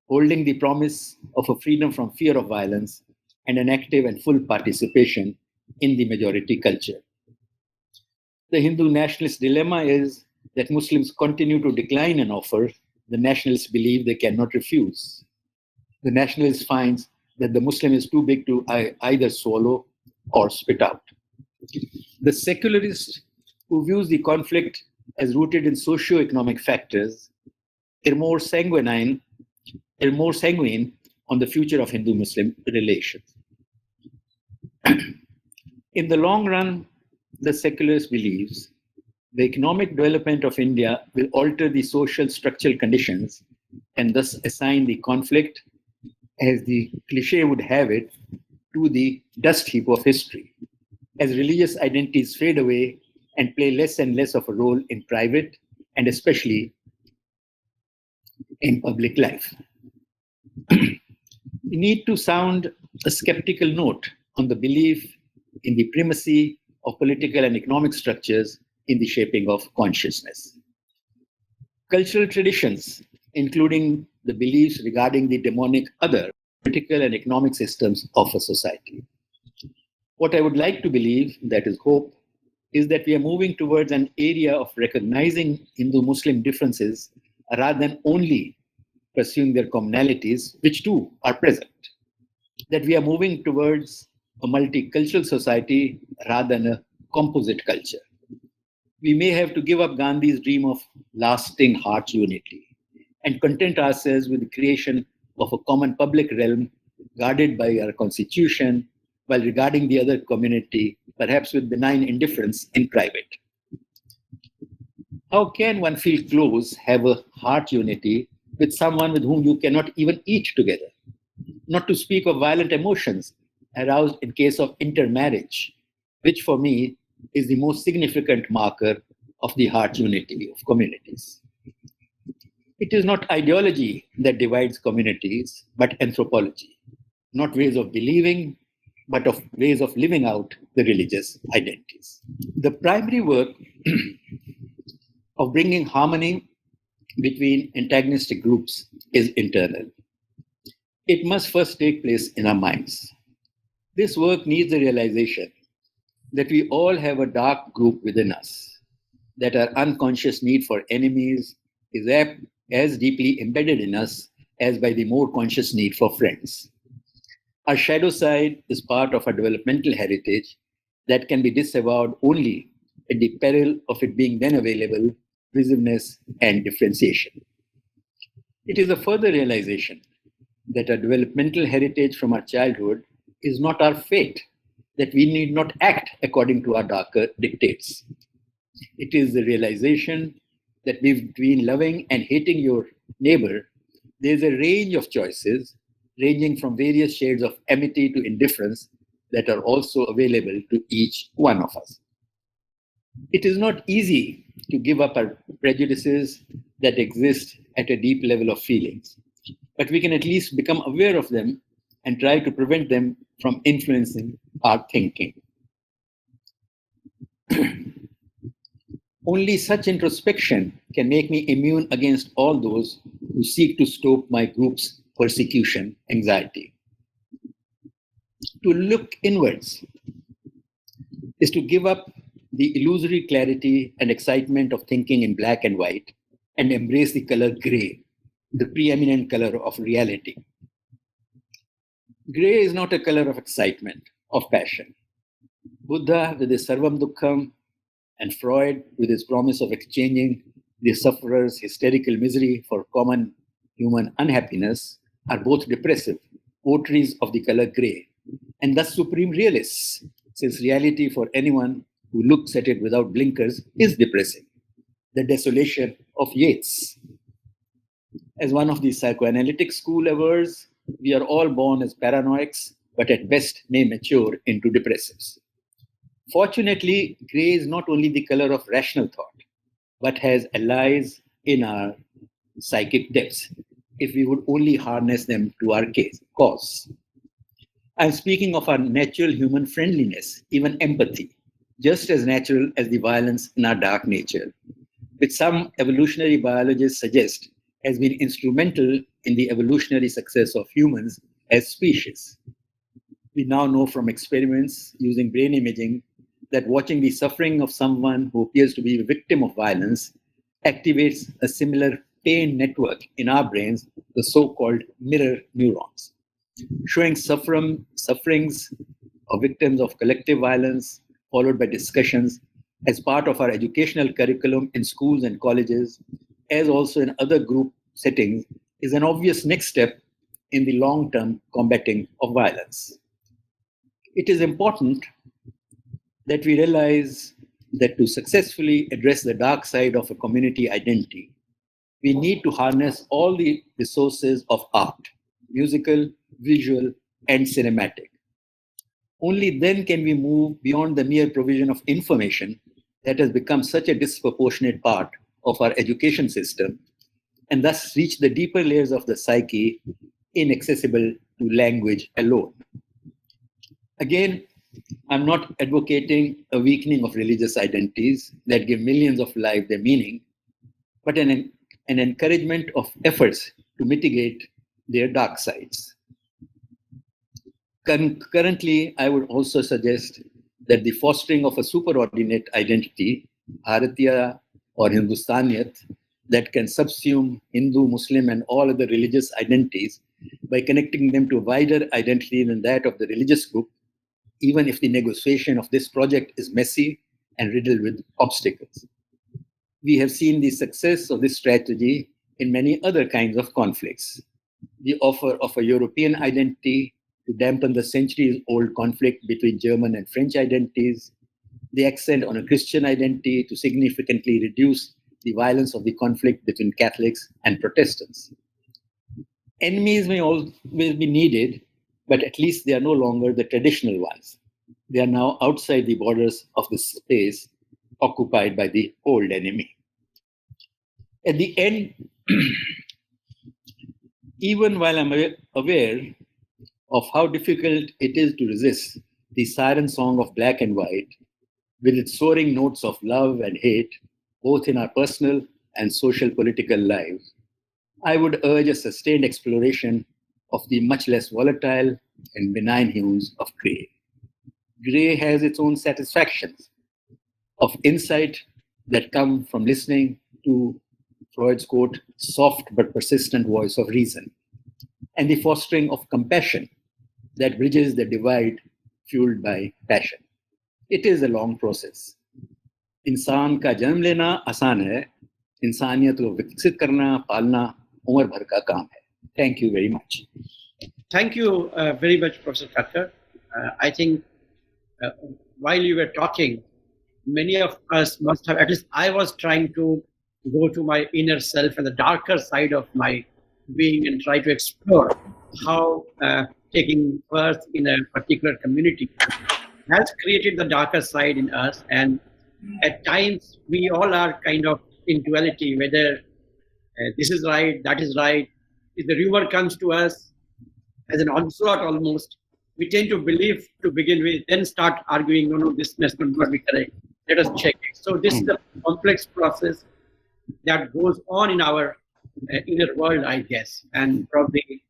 holding the promise of a freedom from fear of violence and an active and full participation in the majority culture. The Hindu nationalist dilemma is that Muslims continue to decline an offer the nationalists believe they cannot refuse. The nationalist finds that the Muslim is too big to either swallow or spit out. The secularist, who views the conflict as rooted in socio-economic factors, are more sanguine on the future of Hindu-Muslim relations. In the long run, the secularist believes the economic development of India will alter the social structural conditions and thus assign the conflict, as the cliche would have it, to the dust heap of history. As religious identities fade away and play less and less of a role in private and especially in public life. We need to sound a skeptical note on the belief in the primacy of political and economic structures in the shaping of consciousness. Cultural traditions, including the beliefs regarding the demonic other, political and economic systems of a society. What I would like to believe, that is hope, is that we are moving towards an area of recognizing Hindu-Muslim differences rather than only pursuing their commonalities, which too are present. That we are moving towards a multicultural society rather than a composite culture. We may have to give up Gandhi's dream of lasting heart unity and content ourselves with the creation of a common public realm guarded by our constitution, while regarding the other community, perhaps with benign indifference in private. How can one feel close, have a heart unity with someone with whom you cannot even eat together? Not to speak of violent emotions aroused in case of intermarriage, which for me is the most significant marker of the heart unity of communities. It is not ideology that divides communities, but anthropology, not ways of believing, but of ways of living out the religious identities. The primary work of bringing harmony between antagonistic groups is internal. It must first take place in our minds. This work needs the realization that we all have a dark group within us, that our unconscious need for enemies is as deeply embedded in us as by the more conscious need for friends. Our shadow side is part of our developmental heritage that can be disavowed only at the peril of it being then available, visibleness and differentiation. It is a further realization that our developmental heritage from our childhood is not our fate, that we need not act according to our darker dictates. It is the realization that between loving and hating your neighbor, there is a range of choices ranging from various shades of amity to indifference that are also available to each one of us. It is not easy to give up our prejudices that exist at a deep level of feelings, but we can at least become aware of them and try to prevent them from influencing our thinking. Only such introspection can make me immune against all those who seek to stoke my group's persecution anxiety. To look inwards is to give up the illusory clarity and excitement of thinking in black and white and embrace the color gray, the preeminent color of reality. Gray is not a color of excitement, of passion. Buddha with his Sarvam Dukkham and Freud with his promise of exchanging the sufferer's hysterical misery for common human unhappiness are both depressive, votaries of the color gray, and thus supreme realists, since reality for anyone who looks at it without blinkers is depressing. The desolation of Yeats. As one of the psychoanalytic school avers, we are all born as paranoics, but at best may mature into depressives. Fortunately, gray is not only the color of rational thought, but has allies in our psychic depths, if we would only harness them to our cause. I'm speaking of our natural human friendliness, even empathy, just as natural as the violence in our dark nature, which some evolutionary biologists suggest has been instrumental in the evolutionary success of humans as species. We now know from experiments using brain imaging that watching the suffering of someone who appears to be a victim of violence activates a similar pain network in our brains, the so-called mirror neurons, showing sufferings of victims of collective violence, followed by discussions as part of our educational curriculum in schools and colleges, as also in other group settings, is an obvious next step in the long-term combating of violence. It is important that we realize that to successfully address the dark side of a community identity, we need to harness all the resources of art, musical, visual, and cinematic. Only then can we move beyond the mere provision of information that has become such a disproportionate part of our education system and thus reached the deeper layers of the psyche, inaccessible to language alone. Again, I'm not advocating a weakening of religious identities that give millions of lives their meaning, but an encouragement of efforts to mitigate their dark sides. Currently, I would also suggest that the fostering of a superordinate identity, Bharatiya or Hindustaniyat, that can subsume Hindu, Muslim, and all other religious identities by connecting them to a wider identity than that of the religious group, even if the negotiation of this project is messy and riddled with obstacles. We have seen the success of this strategy in many other kinds of conflicts. The offer of a European identity to dampen the centuries-old conflict between German and French identities, the accent on a Christian identity to significantly reduce the violence of the conflict between Catholics and Protestants. Enemies may always be needed, but at least they are no longer the traditional ones. They are now outside the borders of the space occupied by the old enemy. At the end, even while I'm aware of how difficult it is to resist the siren song of black and white, with its soaring notes of love and hate, both in our personal and social political lives, I would urge a sustained exploration of the much less volatile and benign hues of grey. Grey has its own satisfactions of insight that come from listening to Freud's quote, soft but persistent voice of reason, and the fostering of compassion that bridges the divide fueled by passion. It is a long process. इंसान का जन्म लेना आसान है, इंसानियत को विकसित करना, पालना उम्र भर का काम है. Thank you very much. Thank you very much, Professor Kakar. I think while you were talking, many of us must have, at least I was trying to go to my inner self and the darker side of my being and try to explore how taking birth in a particular community has created the darker side in us. And at times we all are kind of in duality, whether this is right, that is right. If the rumor comes to us as an onslaught almost, we tend to believe to begin with, then start arguing, no, this must not be correct. Let us check it. So this is a complex process that goes on in our inner world, I guess. And probably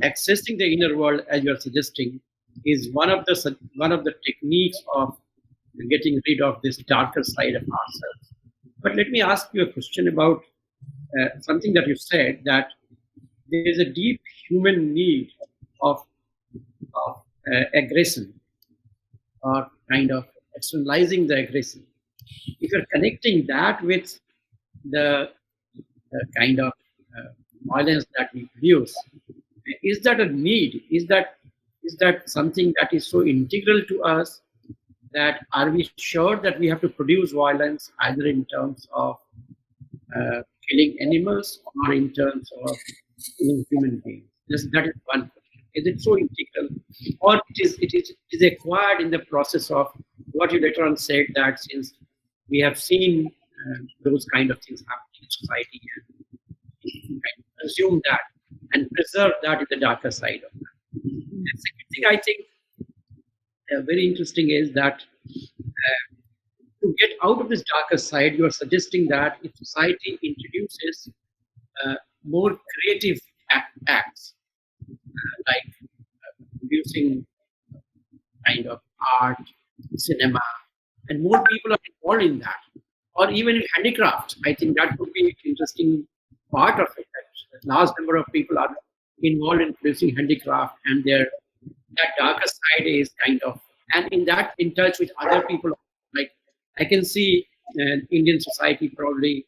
accessing the inner world, as you are suggesting, is one of the techniques of getting rid of this darker side of ourselves. But let me ask you a question about something that you said, that there is a deep human need of aggression, or kind of externalizing the aggression. If you're connecting that with the kind of violence that we produce, is that a need? Is that something that is so integral to us that are we sure that we have to produce violence either in terms of killing animals or in terms of killing human beings? That is one question. Is it so integral, or it is acquired in the process of what you later on said, that since we have seen those kind of things happening in society, and assume that and preserve that in the darker side of that. The second thing I think very interesting is that to get out of this darker side, you are suggesting that if society introduces more creative acts, like producing kind of art, cinema, and more people are involved in that, or even in handicraft, I think that would be an interesting part of it. That large number of people are involved in producing handicraft, and that darker side is kind of, and in touch with other people. Like I can see Indian society probably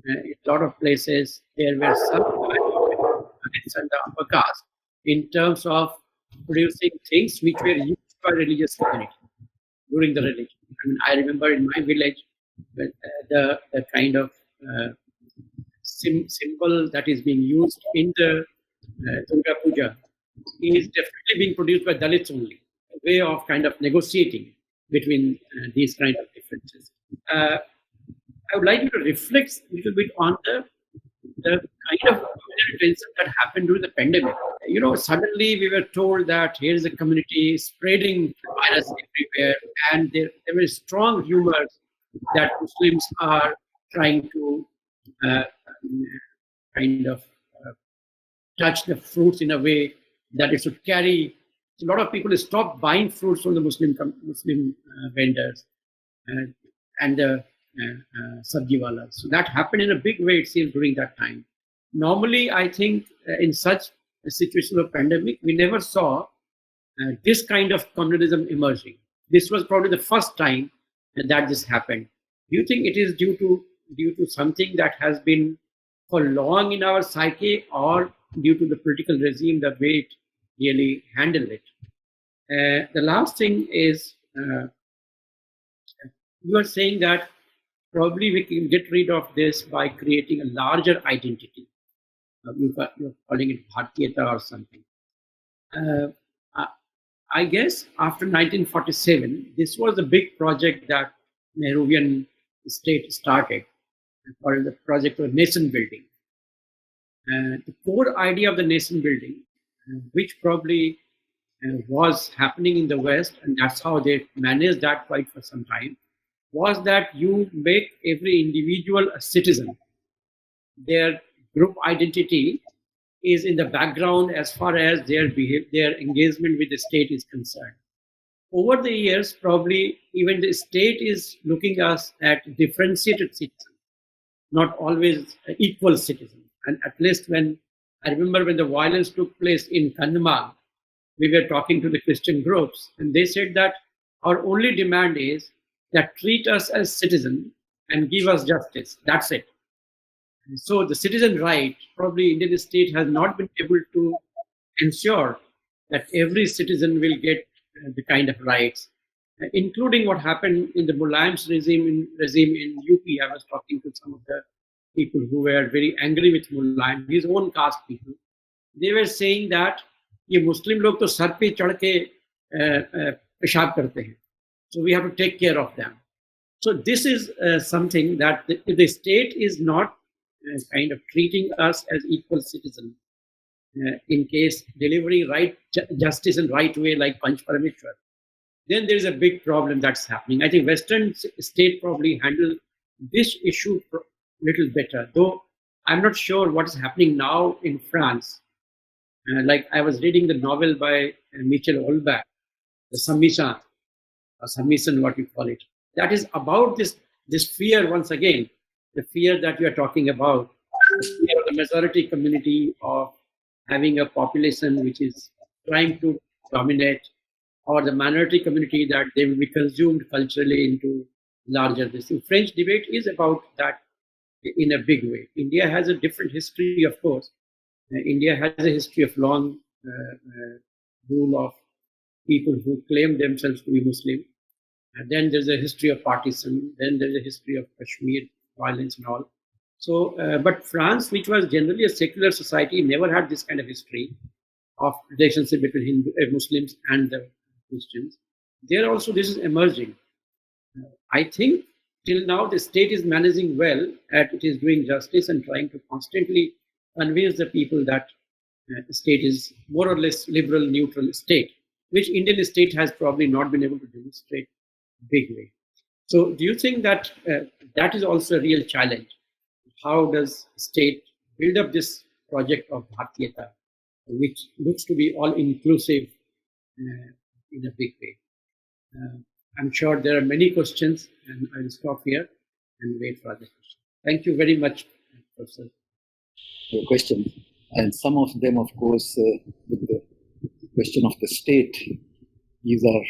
in a lot of places there were some and the upper caste in terms of producing things which were used by religious community during the religion. I mean, I remember in my village the kind of symbol that is being used in the Durga Puja is definitely being produced by Dalits only, a way of kind of negotiating between these kind of differences. I would like you to reflect a little bit on the kind of communal tension that happened during the pandemic. Suddenly we were told that here is a community spreading virus everywhere, and there were strong rumors that Muslims are trying to uh, kind of touch the fruits in a way that it should carry. A lot of people stopped buying fruits from the Muslim vendors and the sabji walas. So that happened in a big way, it seems, during that time. Normally, I think in such a situation of pandemic, we never saw this kind of communalism emerging. This was probably the first time that this happened. Do you think it is due to something that has been for long in our psyche, or due to the political regime, the way it really handled it? The last thing is, you are saying that probably we can get rid of this by creating a larger identity. You're calling it Bhartiyata or something. I guess after 1947, this was a big project that Nehruvian state started, called the project of nation building. The core idea of the nation building, which probably was happening in the West, and that's how they managed that quite for some time, was that you make every individual a citizen. Their group identity is in the background as far as their engagement with the state is concerned. Over the years, probably even the state is looking us at differentiated citizens, not always equal citizens. And at least when I remember when the violence took place in Kandahar, we were talking to the Christian groups, and they said that our only demand is that treat us as citizens and give us justice. That's it. And so the citizen right, probably Indian state has not been able to ensure that every citizen will get the kind of rights, including what happened in the Mulayam's regime in UP. I was talking to some of the people who were very angry with Mulayam, his own caste people. They were saying that ये Muslim लोग तो sir पे चढ़ के पेशाब करते हैं, so we have to take care of them. So this is something that if the state is not kind of treating us as equal citizens, in case delivering right justice in right way like Panch Parameshwar, then there is a big problem that's happening. I think Western state probably handle this issue a little better, though I'm not sure what is happening now in France. Like I was reading the novel by Michel Houellebecq, the Submission, or Submission, what you call it. That is about this fear, once again, the fear that you are talking about, the fear of the majority community of having a population which is trying to dominate, or the minority community that they will be consumed culturally into larger this. The French debate is about that in a big way. India has a different history, of course. India has a history of long rule of people who claim themselves to be Muslim. And then there's a history of partisan. Then there's a history of Kashmir violence and all. So, but France, which was generally a secular society, never had this kind of history of relationship between Muslims and the Christians. There also this is emerging. I think till now the state is managing well, at it is doing justice and trying to constantly convince the people that the state is more or less liberal, neutral state, which Indian state has probably not been able to demonstrate big way. So do you think that that is also a real challenge? How does state build up this project of Bhartiyata, which looks to be all inclusive in a big way? I'm sure there are many questions, and I'll stop here and wait for other questions. Thank you very much, Professor. Your question, and some of them, of course, with the question of the state, these are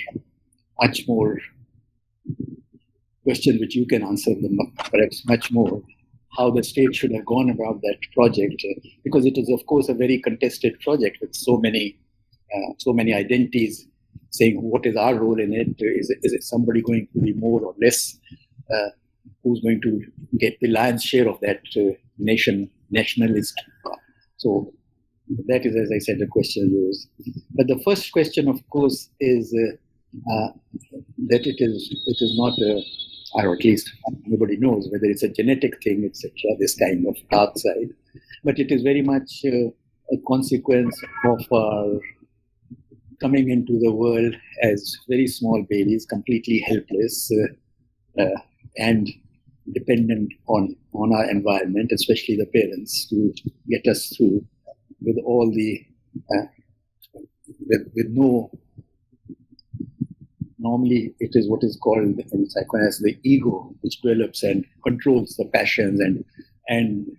much more questions which you can answer them perhaps much more. How the state should have gone about that project, because it is, of course, a very contested project with so many identities saying what is our role in it. Is it somebody going to be more or less? Who's going to get the lion's share of that nationalist? So that is, as I said, the question rose. But the first question, of course, is that it is not or at least nobody knows whether it's a genetic thing, etc., this kind of dark side. But it is very much a consequence of our coming into the world as very small babies, completely helpless and dependent on our environment, especially the parents, to get us through with all the, with no, normally it is what is called in psychoanalysis the ego, which develops and controls the passions and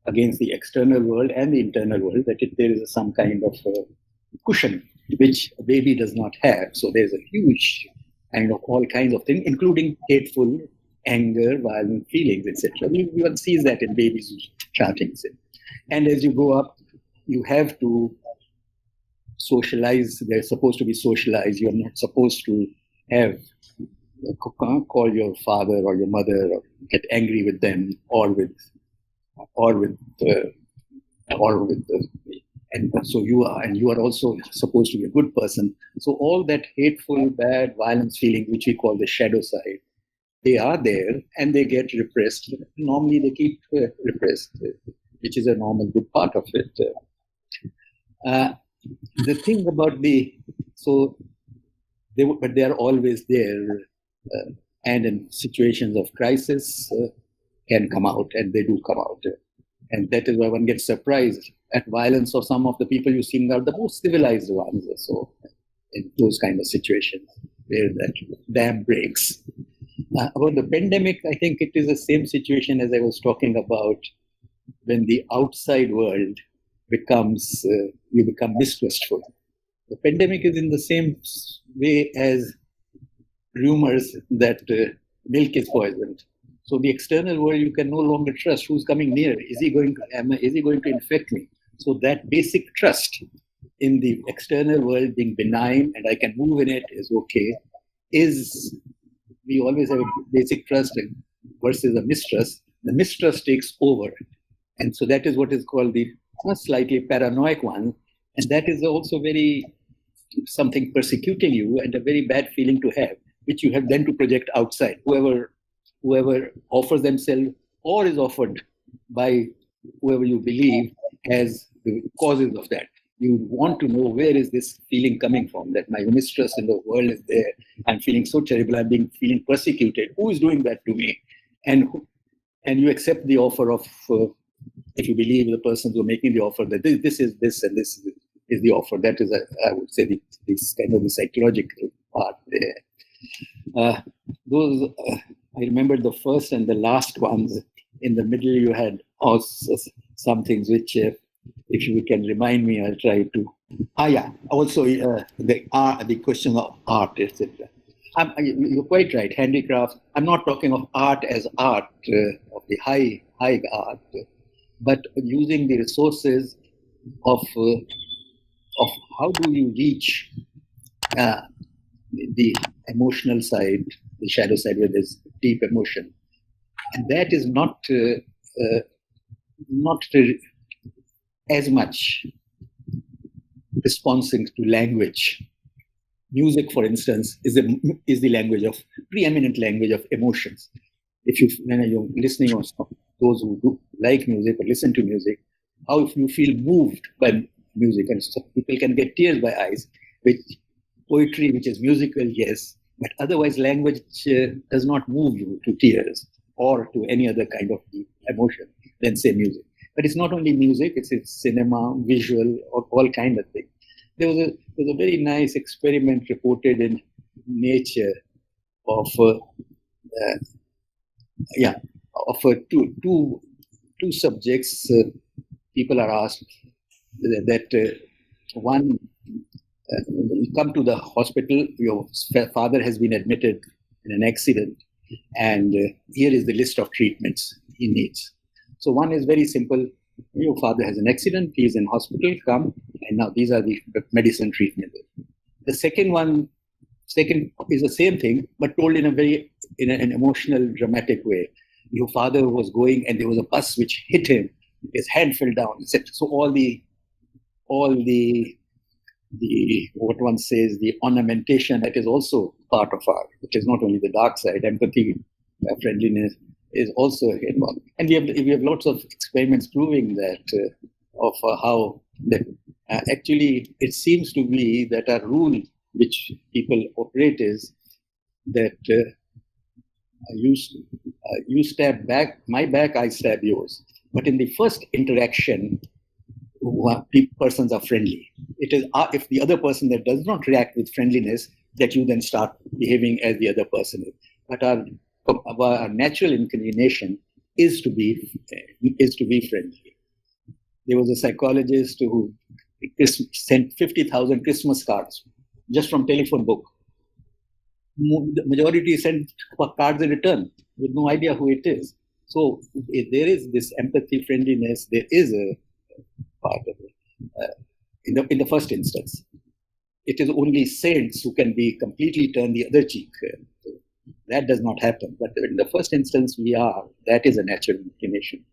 against the external world and the internal world, that there is some kind of cushion which a baby does not have. So there's a huge kind of all kinds of things, including hateful, anger, violent feelings, etc. One sees that in babies chanting. And as you grow up, you have to socialize. They're supposed to be socialized. You're not supposed to have call your father or your mother or get angry with them and so you are also supposed to be a good person. So all that hateful, bad, violence feeling, which we call the shadow side, they are there and they get repressed. Normally they keep repressed, which is a normal good part of it. The thing about but they are always there, and in situations of crisis can come out, and they do come out. And that is why one gets surprised at violence of some of the people you see are the most civilized ones. So in those kind of situations where that dam breaks. About the pandemic, I think it is the same situation as I was talking about when the outside world becomes, you become mistrustful. The pandemic is in the same way as rumors that milk is poisoned. So the external world you can no longer trust. Who's coming near? Is he going to infect me? So that basic trust in the external world being benign and I can move in it is okay. We always have a basic trust versus a mistrust. The mistrust takes over. And so that is what is called the slightly paranoid one. And that is also something persecuting you and a very bad feeling to have, which you have then to project outside. Whoever offers themselves or is offered by whoever you believe as the causes of that. You want to know where is this feeling coming from, that my mistrust in the world is there. I'm feeling so terrible. I'm feeling persecuted. Who is doing that to me? And you accept the offer of, if you believe the persons who are making the offer, that this is this and this is the offer. That is, I would say, this kind of the psychological part there. I remember the first and the last ones. In the middle, you had also some things which, if you can remind me, I'll try to. Also the question of art, etc. You're quite right, handicrafts. I'm not talking of art as art, of the high art, but using the resources of how do you reach the emotional side, the shadow side where there's deep emotion. And that is not as much responding to language. Music, for instance, is the language of preeminent language of emotions. When you're listening or those who do like music or listen to music, how if you feel moved by music, and so people can get tears by eyes, which poetry, which is musical, yes, but otherwise language does not move you to tears or to any other kind of emotion than say music. But it's not only music, it's cinema, visual, or all kind of things. There was a very nice experiment reported in Nature of two subjects. People are asked that one, come to the hospital, your father has been admitted in an accident, and here is the list of treatments he needs. So one is very simple. Your father has an accident, he is in hospital, come, and now these are the medicine treatment. The second is the same thing, but told in an emotional, dramatic way. Your father was going and there was a bus which hit him, his hand fell down, etc. So all the what one says, the ornamentation that is also part of our, it is not only the dark side, empathy, friendliness is also involved. And we have lots of experiments proving that of how that actually it seems to be that our rule which people operate is that you stab back, my back, I stab yours. But in the first interaction, persons are friendly. It is if the other person that does not react with friendliness that you then start behaving as the other person is. But our natural inclination is to be friendly. There was a psychologist who sent 50,000 Christmas cards just from telephone book. The majority sent cards in return with no idea who it is. So if there is this empathy, friendliness, there is a part of it. In the first instance, it is only saints who can be completely turn the other cheek. That does not happen. But in the first instance, that is a natural inclination.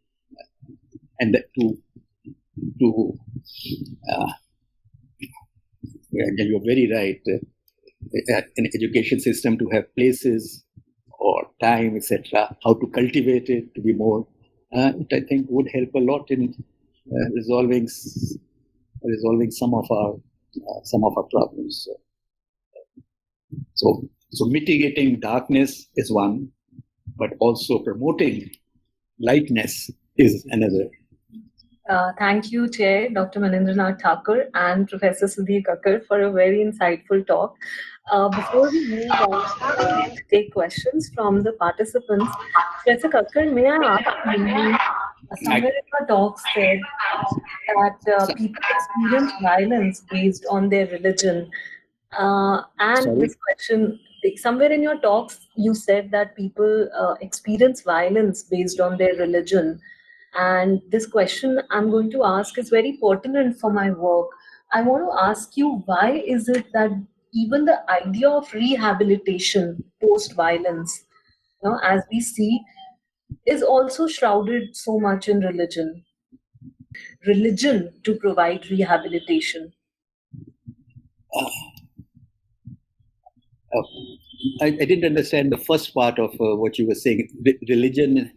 And that you're very right. An education system to have places or time, etc., how to cultivate it to be more, it I think would help a lot in resolving some of our problems. So mitigating darkness is one, but also promoting lightness is another. Thank you, Chair Dr. Manindranath Thakur and Professor Sudhir Kakar for a very insightful talk. Before we move on to take questions from the participants, Professor Kakar, may I ask you, somewhere in your talk said that people experience violence based on their religion. And Sorry? this question, somewhere in your talks, you said that people experience violence based on their religion. And this question I'm going to ask is very pertinent for my work. I want to ask you, why is it that even the idea of rehabilitation post-violence, as we see, is also shrouded so much in religion? Religion to provide rehabilitation. I didn't understand the first part of what you were saying. Religion,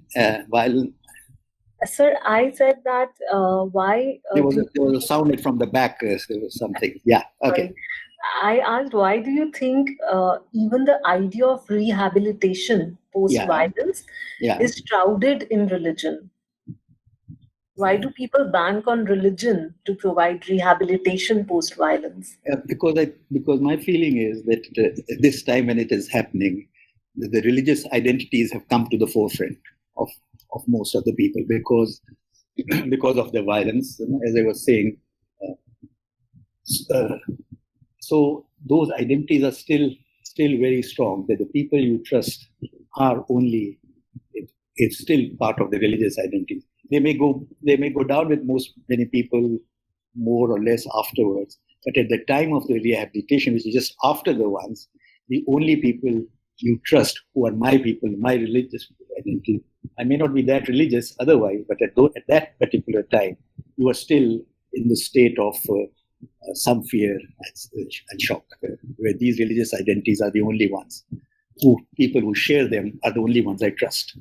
violence. Sir, I said that why... there was a sound from the back. There was something. Yeah, okay. Sorry. I asked, why do you think even the idea of rehabilitation post-violence is shrouded in religion? Why do people bank on religion to provide rehabilitation post-violence? Because my feeling is that this time when it is happening, the religious identities have come to the forefront of most of the people because of the violence, as I was saying. So those identities are still very strong. That the people you trust are only, it's still part of the religious identity. They may go down with many people more or less afterwards. But at the time of the rehabilitation, which is just after the ones, the only people you trust who are my people, my religious identity. I may not be that religious otherwise, but at that particular time, you are still in the state of some fear and shock, where these religious identities are the only ones. People who share them are the only ones I trust.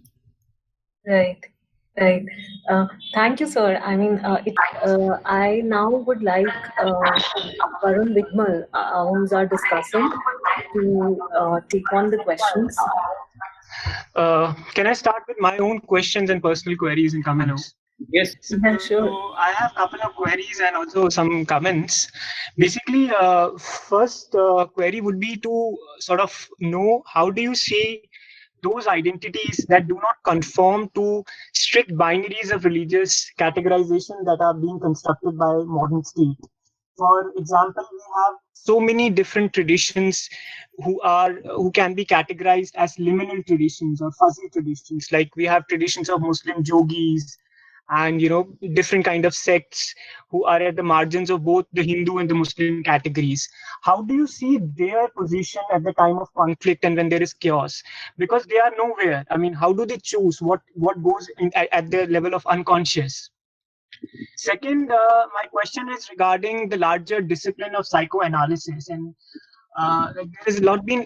Right. Thank you, sir. I mean, I now would like Varun Vigmal, who's our discussant, to take on the questions. Can I start with my own questions and personal queries and comments? Yes. Yeah, sure. So I have a couple of queries and also some comments. Basically, first query would be to sort of know, how do you see those identities that do not conform to strict binaries of religious categorization that are being constructed by modern state? For example, we have so many different traditions who can be categorized as liminal traditions or fuzzy traditions. Like we have traditions of Muslim yogis and different kind of sects who are at the margins of both the Hindu and the Muslim categories. How do you see their position at the time of conflict and when there is chaos? Because they are nowhere. I mean, how do they choose what goes at their level of unconscious? Second, my question is regarding the larger discipline of psychoanalysis. And Recently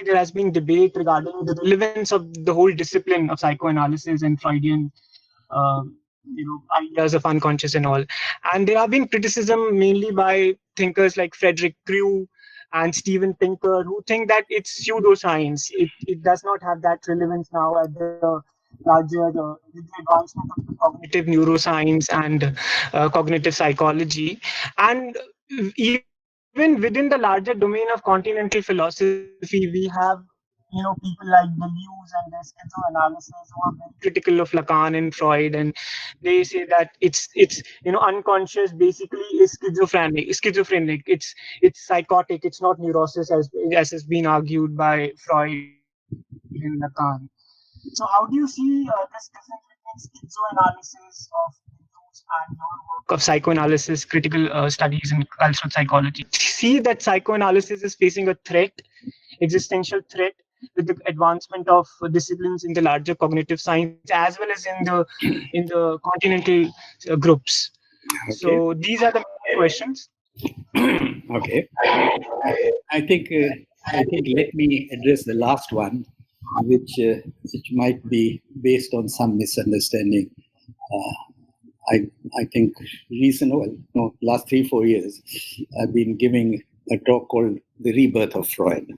there has been debate regarding the relevance of the whole discipline of psychoanalysis and Freudian ideas of unconscious and all. And there have been criticism mainly by thinkers like Frederick Crew and Steven Pinker, who think that it's pseudoscience. It does not have that relevance now at the larger with the advancement of cognitive neuroscience and cognitive psychology. And even within the larger domain of continental philosophy, we have people like Deleuze and their schizoanalysis who are very critical of Lacan and Freud, and they say that it's unconscious basically is schizophrenic. It's psychotic. It's not neurosis as has been argued by Freud and Lacan. So how do you see this difference between schizoanalysis of Deleuze and your work of psychoanalysis, critical studies in cultural psychology? See that psychoanalysis is facing a threat, existential threat, with the advancement of disciplines in the larger cognitive science as well as in the continental groups. Okay. So these are the questions. Okay. I think let me address the last one, which might be based on some misunderstanding. I think last 3-4 years, I've been giving a talk called The Rebirth of Freud.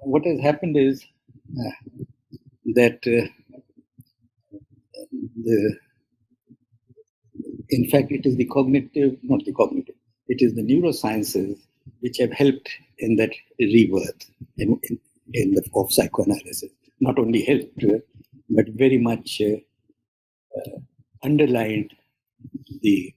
What has happened is that in fact, it is it is the neurosciences which have helped in that rebirth of psychoanalysis. Not only helped, but very much underlined the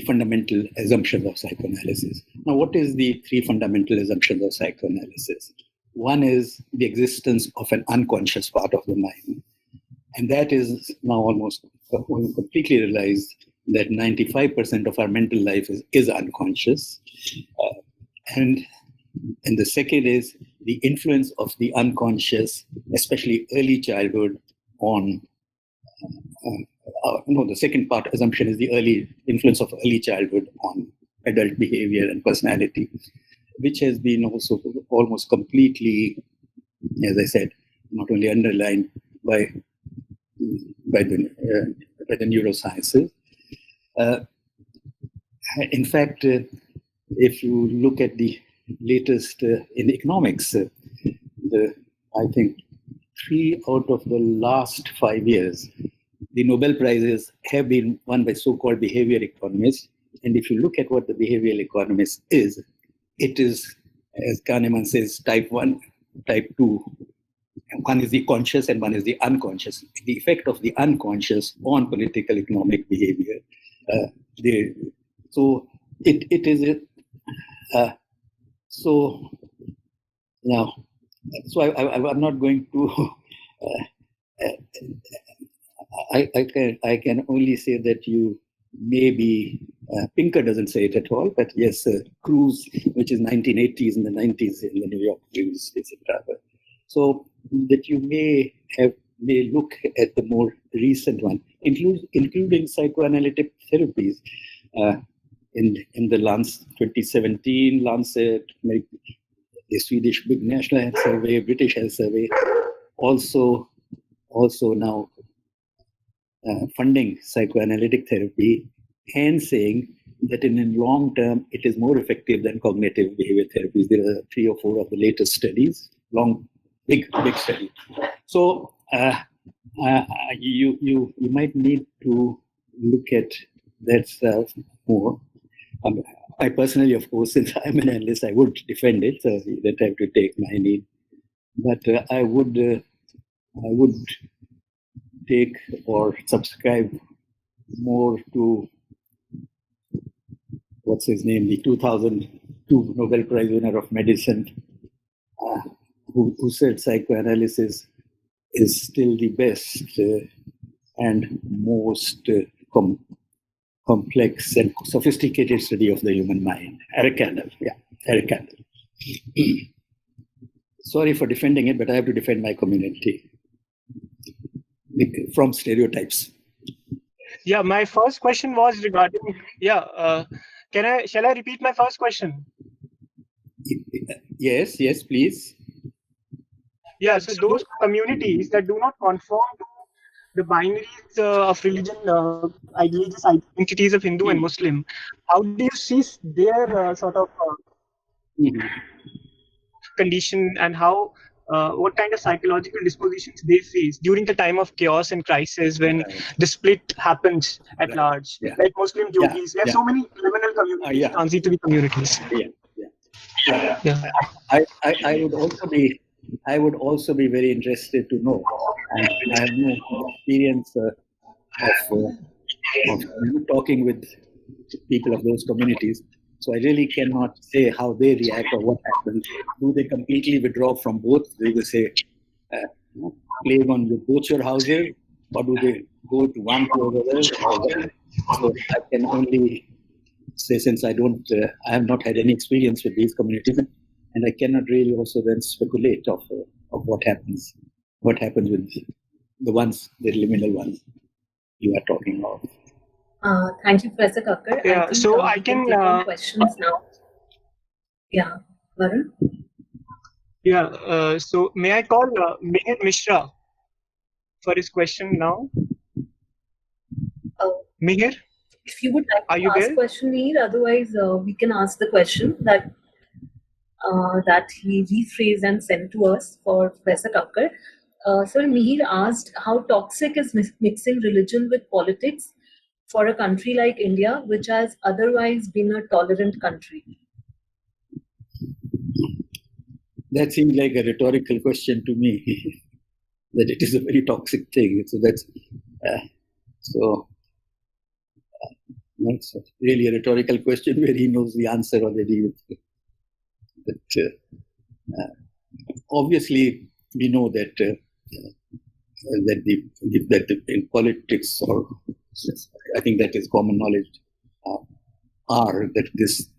fundamental assumptions of psychoanalysis. Now, what is the 3 fundamental assumptions of psychoanalysis? One is the existence of an unconscious part of the mind. And that is now almost completely realized that 95% of our mental life is unconscious. And the second is the influence of the unconscious, especially early childhood, on the second part assumption is the early influence of early childhood on adult behavior and personality, which has been also almost completely, as I said, not only underlined by the neurosciences. In fact, if you look at the latest in economics, I think 3 out of the last 5 years, the Nobel Prizes have been won by so-called behavior economists. And if you look at what the behavioral economist is, it is, as Kahneman says, type 1, type 2. One is the conscious and one is the unconscious. The effect of the unconscious on political economic behavior. So it is so now. So I'm not going to. I can only say that you maybe Pinker doesn't say it at all, but yes, Cruz, which is 1980s and the 90s in the New York News, etc. So that you may look at the more recent one, including psychoanalytic therapies. In the 2017 Lancet, the Swedish Big National Health Survey, British Health Survey, also now funding psychoanalytic therapy and saying that in the long term it is more effective than cognitive behavior therapies. There are 3 or 4 of the latest studies, big study. So you might need to look at that stuff more. I personally, of course, since I'm an analyst, I would defend it. So that I have to take my lead. But I would take or subscribe more to what's his name, the 2002 Nobel Prize winner of medicine, who said psychoanalysis is still the best and most complex and sophisticated study of the human mind. Eric Kandel. Sorry for defending it, but I have to defend my community from stereotypes. Yeah, my first question was regarding Shall I repeat my first question? Yes, please. Yeah, so those communities that do not conform to the binaries of religion, religious identities of Hindu and Muslim, how do you see their sort of condition, and how what kind of psychological dispositions they face during the time of chaos and crisis when the split happens at large, like Muslim yogis? There are so many criminal communities, transitory communities. I would also be very interested to know. I have no experience of talking with people of those communities, so I really cannot say how they react or what happens. Do they completely withdraw from both? Do they say, plague on both your houses, or do they go to one to the other? So I can only say, since I have not had any experience with these communities, and I cannot really also then speculate of what happens with the liminal ones you are talking about. Thank you, Professor Kakar. Yeah, so I can take on questions now. Yeah, Varun? Yeah, so may I call Mihir Mishra for his question now? Mihir? If you would like to ask a question, Mihir, otherwise we can ask the question that he rephrased and sent to us for Professor Kakar. Sir, Mihir asked how toxic is mixing religion with politics for a country like India, which has otherwise been a tolerant country? That seems like a rhetorical question to me, that it is a very toxic thing. So that's that's really a rhetorical question where he knows the answer already. But obviously, we know that that in politics, or I think that is common knowledge, that this.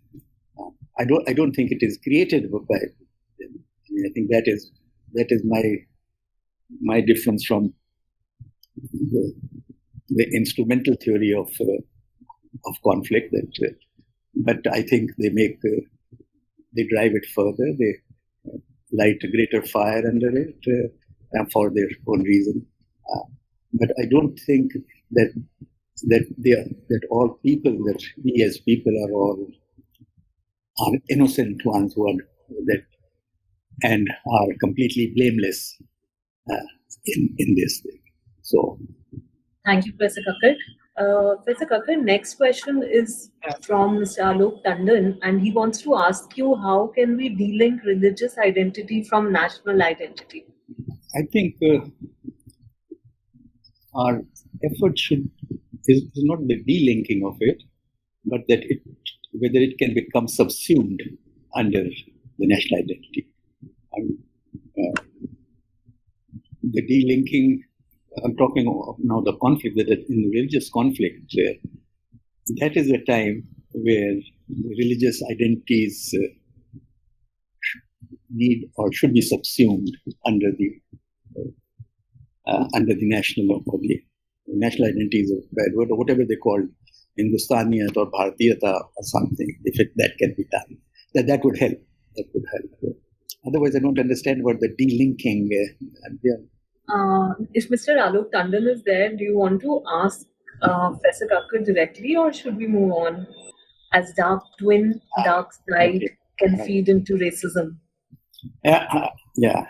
I don't think it is created by. I think that is my difference from the instrumental theory of conflict. But I think they drive it further. They light a greater fire under it for their own reason. But I don't think that all people, that we as people are innocent ones who are that and are completely blameless in this thing. So, thank you, Professor Kakar. Professor Kakar, next question is from Mr. Alok Tandon, and he wants to ask you, how can we delink religious identity from national identity? I think our effort is not the delinking of it, but that whether it can become subsumed under the national identity. The delinking, I'm talking now the conflict, that in religious conflict, that is a time where religious identities need or should be subsumed under the national or the national identities of whatever they call Hindustaniyat or Bharatiyata or something. If that can be done, that would help. That would help. Otherwise, I don't understand what the delinking. If Mr. Alok Tandon is there, do you want to ask Professor Kakar directly, or should we move on? As dark side can feed into racism. Yeah.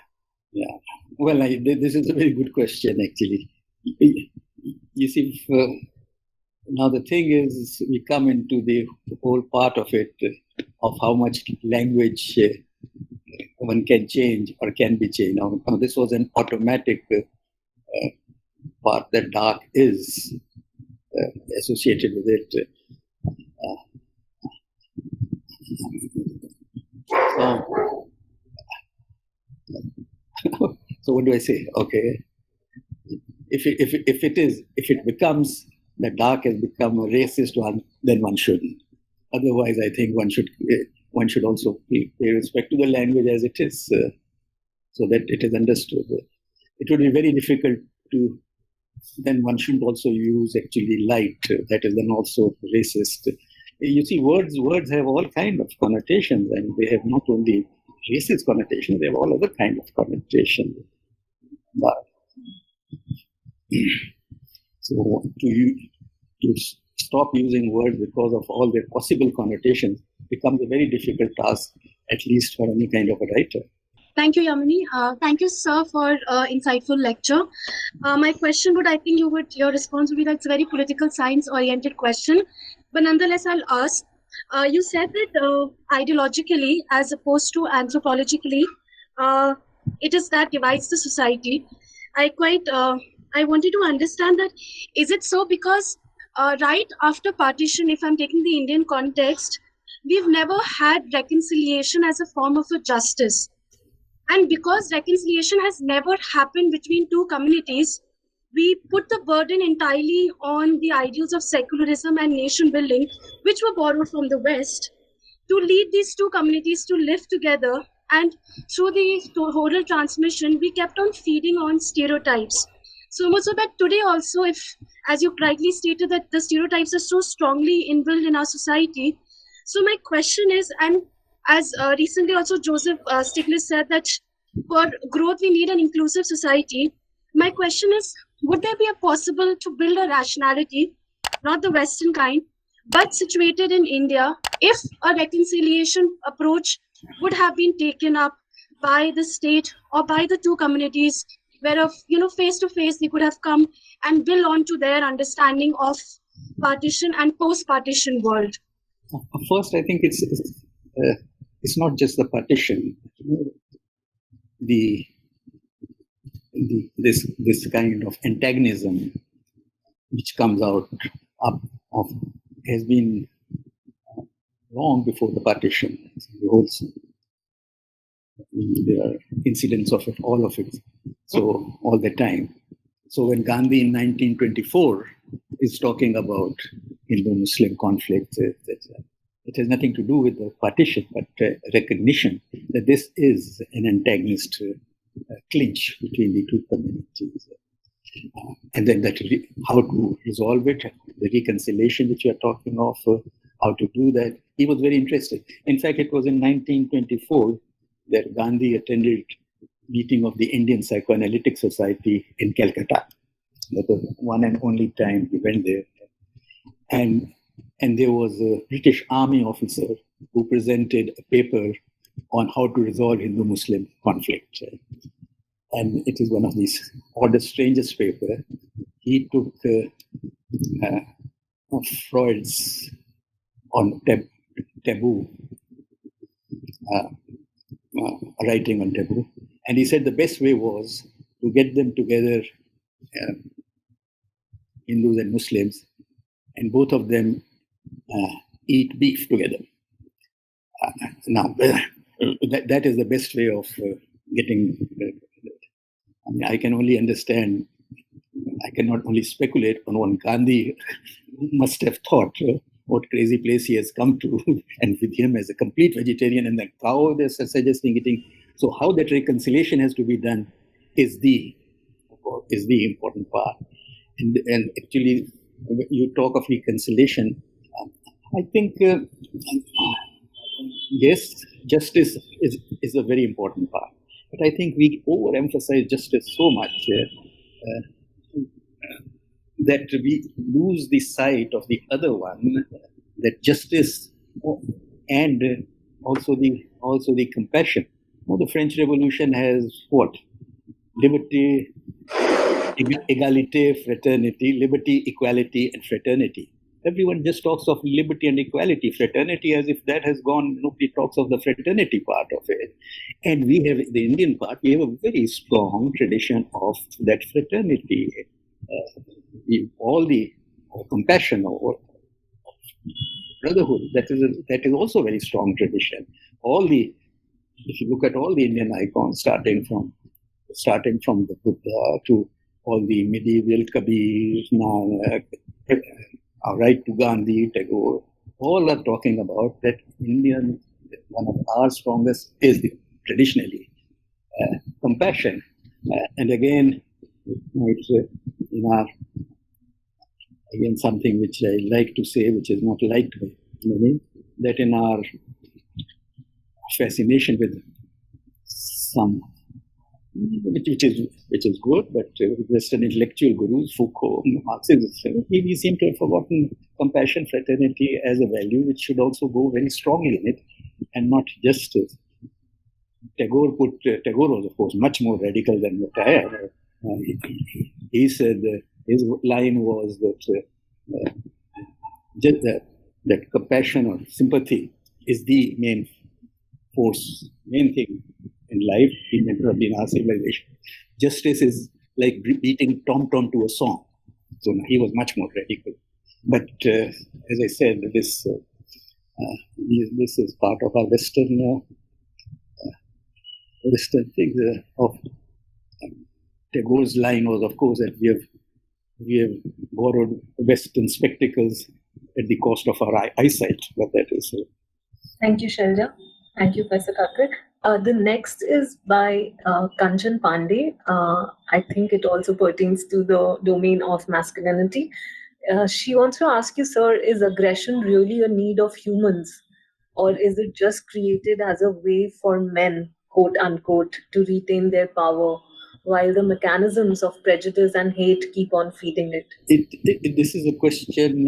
Well, this is a very good question, actually. You see, now the thing is, we come into the whole part of it, of how much language one can change or can be changed. Now, this was an automatic part that dark is associated with it. So what do I say? Okay, if it becomes the dark has become a racist one, then one shouldn't. Otherwise, I think one should also pay respect to the language as it is, so that it is understood. It would be very difficult to. Then one shouldn't also use actually light. That is then also racist. You see, words have all kind of connotations, and they have not only racist connotations, they have all other kind of connotations. But so to stop using words because of all their possible connotations becomes a very difficult task, at least for any kind of a writer. Thank you, Yamini. Thank you, sir, for insightful lecture. My question would, I think your response would be that it's a very political science-oriented question, but nonetheless, I'll ask. You said that ideologically, as opposed to anthropologically, it is that divides the society. I wanted to understand that, is it so because right after partition, if I'm taking the Indian context, we've never had reconciliation as a form of a justice. And because reconciliation has never happened between two communities, we put the burden entirely on the ideals of secularism and nation building, which were borrowed from the West, to lead these two communities to live together. And through the oral transmission, we kept on feeding on stereotypes. So much so that today also, if, as you rightly stated, that the stereotypes are so strongly inbuilt in our society. So my question is, and as recently also Joseph Stiglitz said, that for growth we need an inclusive society. My question is, would there be a possible to build a rationality, not the Western kind, but situated in India, if a reconciliation approach would have been taken up by the state or by the two communities, where face to face they could have come and build on to their understanding of partition and post-partition world? First, I think it's not just the partition. This kind of antagonism which comes up of has been long before the partition. There are incidents of it, all of it. So all the time. So when Gandhi in 1924 is talking about Hindu-Muslim conflict, it has nothing to do with the partition, but recognition that this is an antagonist clinch between the two communities. And then how to resolve it, the reconciliation which you are talking of, how to do that. He was very interested. In fact, it was in 1924 that Gandhi attended meeting of the Indian Psychoanalytic Society in Calcutta. That was one and only time he went there. And there was a British Army officer who presented a paper on how to resolve Hindu-Muslim conflict. And it is one of these oddest, strangest paper. He took Freud's on taboo, writing on taboo. And he said the best way was to get them together, Hindus and Muslims, and both of them eat beef together. Now, that is the best way of getting. I mean, I can only understand. I cannot only speculate on what Gandhi must have thought. What crazy place he has come to, and with him as a complete vegetarian, and the cow they're suggesting eating. So how that reconciliation has to be done is the important part. And actually, when you talk of reconciliation, I think yes, justice is a very important part. But I think we overemphasize justice so much that we lose the sight of the other one, that justice and also the compassion. The French Revolution has what? Liberty, égalité, fraternity, liberty, equality, and fraternity. Everyone just talks of liberty and equality, fraternity, as if that has gone. Nobody talks of the fraternity part of it. And we have the Indian part, we have a very strong tradition of that fraternity. All the compassion or brotherhood, that is also a very strong tradition. If you look at all the Indian icons, starting from the Buddha to all the medieval Kabir, Nanak, right to Gandhi, Tagore, all are talking about that Indian, one of our strongest is traditionally compassion. And again, in our, again, something which I like to say, which is not liked by that in our fascination with some, which is good, but Western intellectual gurus, Foucault, Marxists, we seem to have forgotten compassion, fraternity as a value which should also go very strongly in it, and not just Tagore was, of course, much more radical than what I am. He said his line was that compassion or sympathy is the main force, main thing in life, in our civilization. Justice is like beating tom-tom to a song. So he was much more radical. But as I said, this is part of our Western things. Of Tagore's line was, of course, that we have borrowed Western spectacles at the cost of our eyesight. But that is. Thank you, Shelja. Thank you, Professor Kakar. The next is by Kanchan Pandey. I think it also pertains to the domain of masculinity. She wants to ask you, sir, is aggression really a need of humans? Or is it just created as a way for men, quote unquote, to retain their power, while the mechanisms of prejudice and hate keep on feeding it? This is a question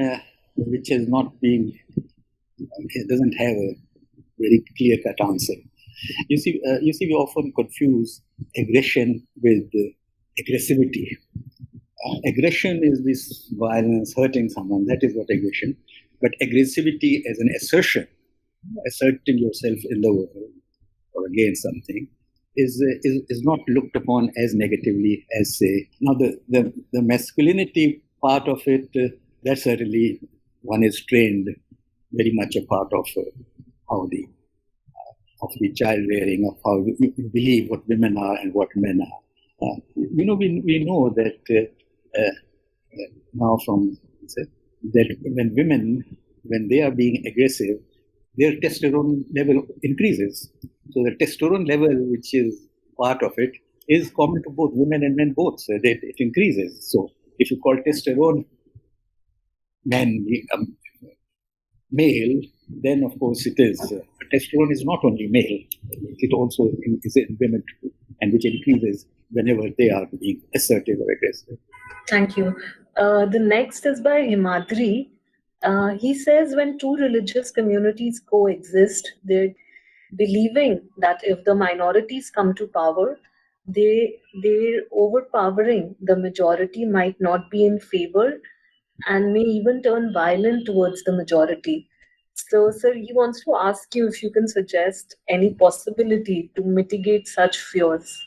which has not been, it doesn't have a very clear-cut answer. You see, we often confuse aggression with aggressivity. Aggression is this violence, hurting someone. That is what aggression. But aggressivity as an assertion, asserting yourself in the world or against something, is not looked upon as negatively as, say, now the masculinity part of it. That certainly one is trained very much a part of how the child rearing, of how we believe what women are and what men are. We know that now from that when they are being aggressive, their testosterone level increases. So the testosterone level, which is part of it, is common to both women and men both. So it increases. So if you call testosterone male, then of course it is. Testosterone is not only male, it also is in women too, and which increases whenever they are being assertive or aggressive. Thank you. The next is by Himadri. He says when two religious communities coexist, they're believing that if the minorities come to power, they're overpowering the majority might not be in favor and may even turn violent towards the majority. So, sir, he wants to ask you if you can suggest any possibility to mitigate such fears.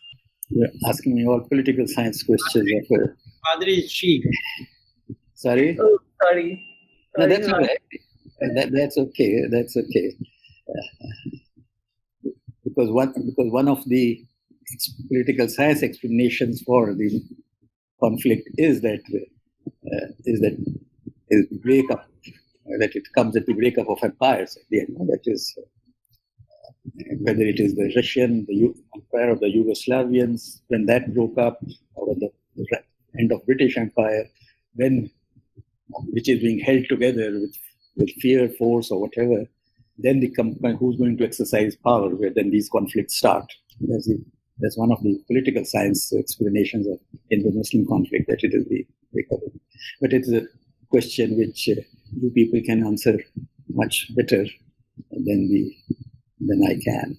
You're asking me all political science questions. Padri is she. Sorry? Oh, sorry. No, that's all right. That's okay. That's okay. Because one of the political science explanations for the conflict is that breakup, that it comes at the breakup of empires at the end. That is, whether it is the Russian, the empire of the Yugoslavians, when that broke up, or the end of British Empire, which is being held together with fear, force, or whatever, then who's going to exercise power, where then these conflicts start. That's one of the political science explanations of Indo-Muslim conflict, that it is the breakup. But it's a question which you people can answer much better than I can.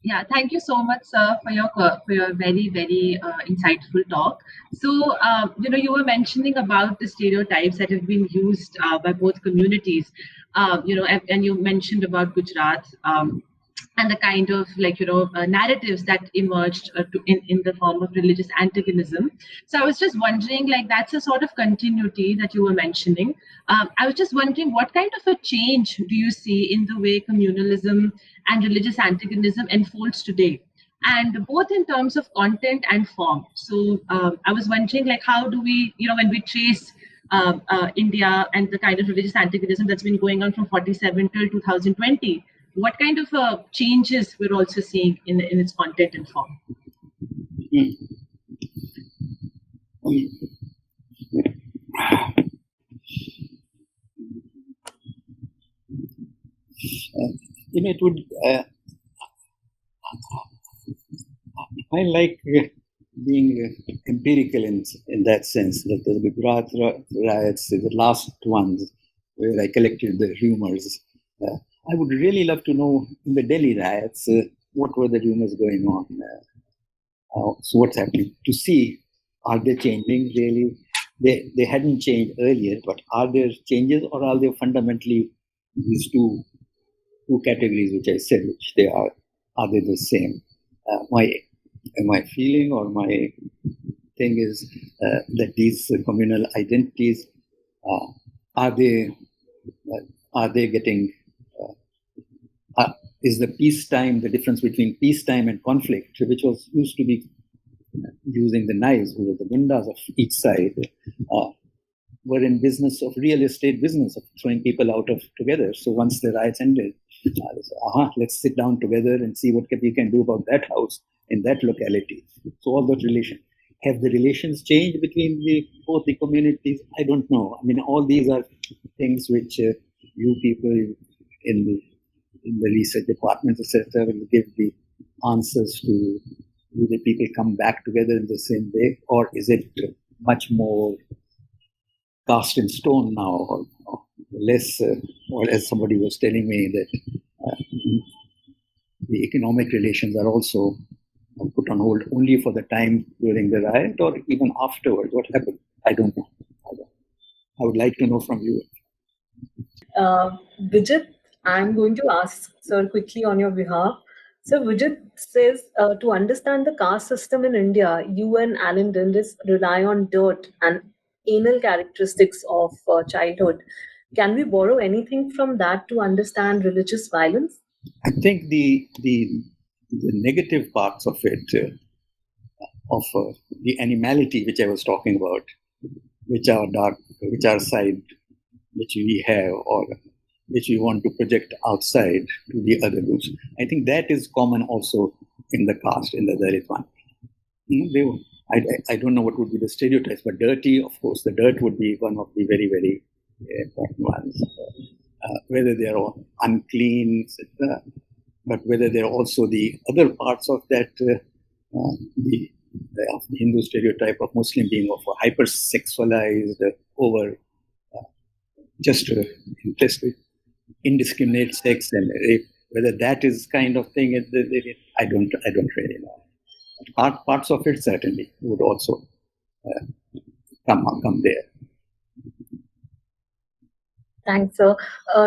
Yeah, thank you so much, sir, for your very, very insightful talk. So, you were mentioning about the stereotypes that have been used by both communities, and you mentioned about Gujarat and the kind of narratives that emerged in the form of religious antagonism. So I was just wondering, that's a sort of continuity that you were mentioning. I was just wondering, what kind of a change do you see in the way communalism and religious antagonism unfolds today, and both in terms of content and form? So I was wondering, how do we, when we trace India and the kind of religious antagonism that's been going on from 47 till 2020, what kind of changes we're also seeing in its content and form? It would. I like being empirical in that sense. That the Gujarat riots, the last ones, where I collected the rumors. I would really love to know in the Delhi riots what were the rumors going on. So what's happening? To see, are they changing really? They hadn't changed earlier, but are there changes, or are they fundamentally these two categories which I said, which they are they the same? My feeling or my thing is that these communal identities are they getting is the peacetime, the difference between peacetime and conflict, which was used to be using the knives, who were the gundas of each side, were in business of real estate business of throwing people out of together. So once the riots ended, let's sit down together and see what we can do about that house in that locality. So all that relation. Have the relations changed between both the communities? I don't know. I mean, all these are things which you people in the research departments, etc., will give the answers to. Do the people come back together in the same way, or is it much more cast in stone now, or less? Or as somebody was telling me that the economic relations are also put on hold only for the time during the riot, or even afterward. What happened? I don't know. I would like to know from you. Vijit, I'm going to ask sir quickly on your behalf. So Vijit says, to understand the caste system in India, you and Alan Dundas rely on dirt and anal characteristics of childhood. Can we borrow anything from that to understand religious violence? I think the negative parts of it, of the animality which I was talking about, which are dark, which are side, which we have, or which we want to project outside to the other groups. I think that is common also in the caste, in the Dalit one. I don't know what would be the stereotypes, but dirty, of course, the dirt would be one of the very, very important ones. Whether they are all unclean, etc., but whether they are also the other parts of that, the Hindu stereotype of Muslim being of a hypersexualized, over just interested, indiscriminate sex and rape, whether that is kind of thing, I don't really know. Parts of it certainly would also come there. Thanks, sir.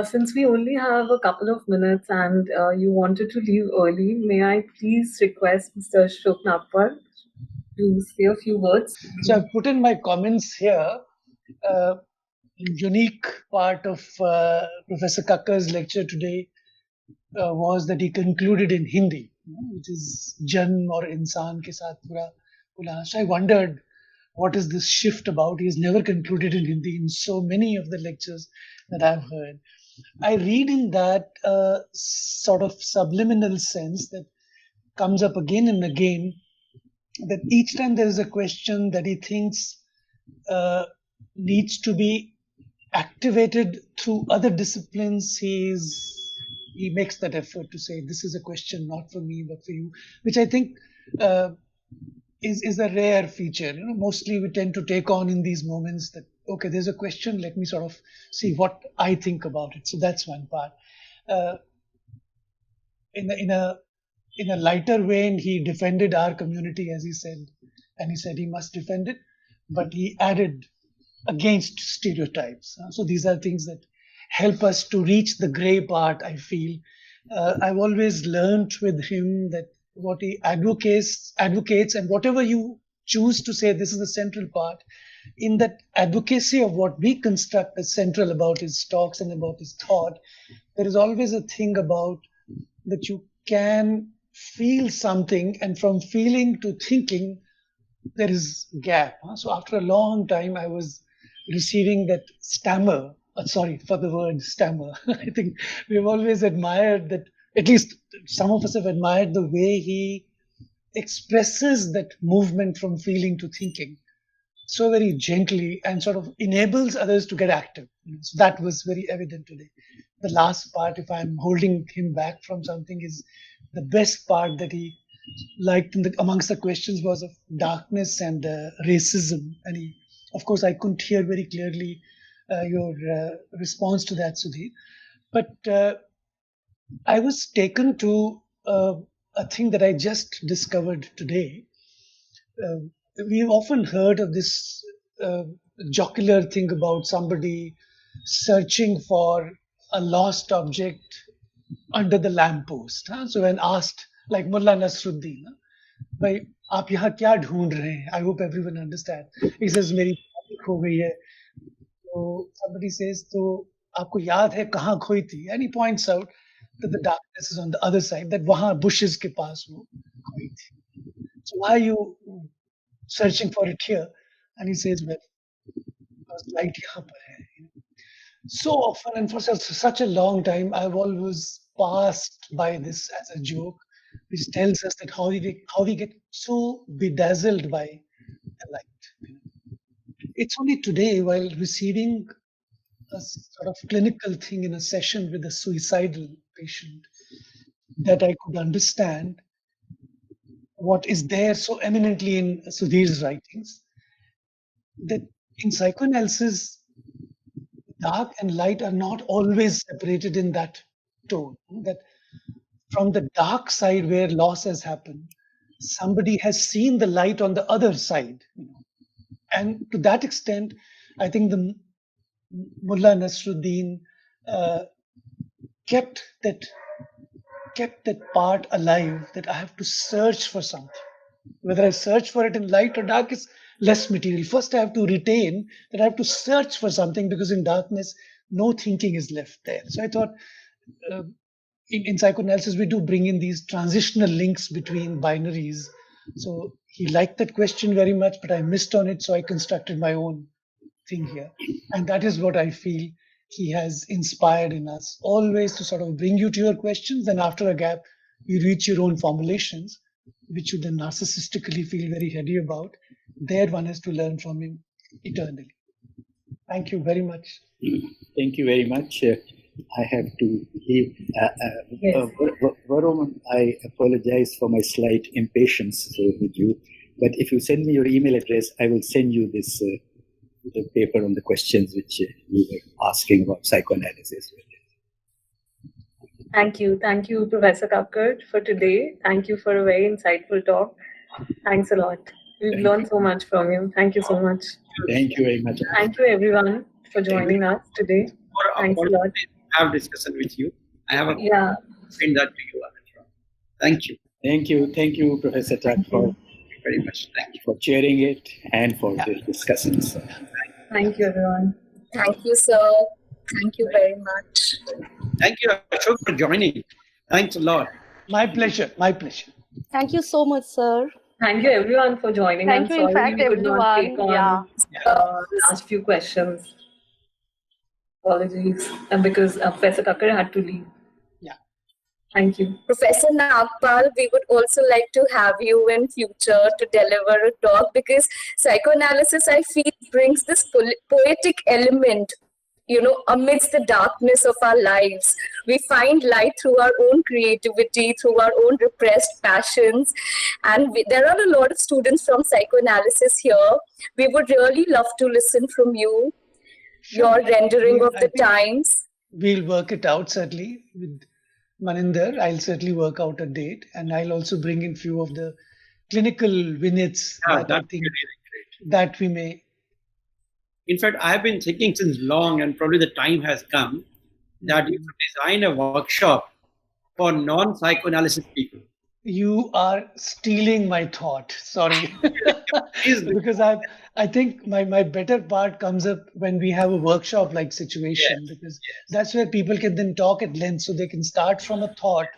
Since we only have a couple of minutes and you wanted to leave early, may I please request Mr. Ashok Napar to say a few words? So I've put in my comments here. Unique part of Professor Kakar's lecture today was that he concluded in Hindi, which is Jan or Insan ke saath pura pula. So I wondered, what is this shift about? He's never concluded in Hindi in so many of the lectures that I've heard. I read in that sort of subliminal sense that comes up again and again, that each time there is a question that he thinks needs to be activated through other disciplines, he makes that effort to say, this is a question not for me but for you, which I think is a rare feature. Mostly we tend to take on in these moments that, okay, there's a question, let me sort of see what I think about it. So that's one part. In a lighter vein, he defended our community, as he said, and he said he must defend it, but he added against stereotypes. So these are things that help us to reach the gray part, I feel. I've always learned with him that what he advocates, and whatever you choose to say, this is the central part, in that advocacy of what we construct as central about his talks and about his thought, there is always a thing about that you can feel something, and from feeling to thinking, there is gap. So after a long time, I was receiving that stammer. Sorry for the word stammer. I think we've always admired that, at least some of us have admired the way he expresses that movement from feeling to thinking. so very gently and sort of enables others to get active. So that was very evident today. The last part, if I'm holding him back from something, is the best part that he liked amongst the questions was of darkness and racism. And he, of course, I couldn't hear very clearly your response to that, Sudhir. But I was taken to a thing that I just discovered today. We've often heard of this jocular thing about somebody searching for a lost object under the lamppost. So when asked, like Mullah Nasruddin, भाई आप यहाँ क्या ढूंढ रहे हैं? I hope everyone understands. He says मेरी शादी खो गई है. So somebody says, तो आपको याद है कहाँ खोई थी? And he points out that the darkness is on the other side, that वहाँ bushes के पास वो खोई थी. So why are you searching for it here? And he says, well, because light यहाँ पर है. So often and for such a long time, I've always passed by this as a joke, which tells us that how we get so bedazzled by the light. It's only today, while receiving a sort of clinical thing in a session with a suicidal patient, that I could understand what is there so eminently in Sudhir's writings, that in psychoanalysis, dark and light are not always separated in that tone. That from the dark side where loss has happened, somebody has seen the light on the other side. And to that extent, I think the Mullah Nasruddin kept that part alive, that I have to search for something. Whether I search for it in light or dark is less material. First, I have to retain that I have to search for something, because in darkness, no thinking is left there. So I thought in psychoanalysis, we do bring in these transitional links between binaries. So he liked that question very much, but I missed on it. So I constructed my own thing here. And that is what I feel he has inspired in us, always to sort of bring you to your questions. And after a gap, you reach your own formulations, which you then narcissistically feel very heady about. There one has to learn from him eternally. Thank you very much. Thank you very much. I have to leave. Yes. Varun, I apologize for my slight impatience with you, but if you send me your email address, I will send you this the paper on the questions which you were asking about psychoanalysis. Thank you, Professor Kakar, for today. Thank you for a very insightful talk. Thanks a lot. We've learned so much from you. Thank you so much. Thank you very much. Thank you, everyone, for joining us today. Thanks a lot. Have discussion with you. I have a send that to you. Thank you. Thank you, Professor Tak, for Very much. Thank you for chairing it and for the discussions. Thank you, everyone. Thank you, sir. Thank you very much. Thank you, Ashok, for joining. Thanks a lot. My pleasure. My pleasure. Thank you so much, sir. Thank you, everyone, for joining. Thank you, in fact, we could not everyone. take on last few questions. Apologies, because Professor Kakar had to leave. Thank you. Professor Nagpal, we would also like to have you in future to deliver a talk, because psychoanalysis, I feel, brings this poetic element, amidst the darkness of our lives. We find light through our own creativity, through our own repressed passions. And there are a lot of students from psychoanalysis here. We would really love to listen from you, your rendering of the times. We'll work it out, certainly, with Maninder. I'll certainly work out a date, and I'll also bring in few of the clinical vignettes that I think that we may. In fact, I've been thinking since long, and probably the time has come, that you should design a workshop for non-psychoanalysis people. You are stealing my thought. Sorry. Because I think my better part comes up when we have a workshop like Situation, because that's where people can then talk at length, so they can start from a thought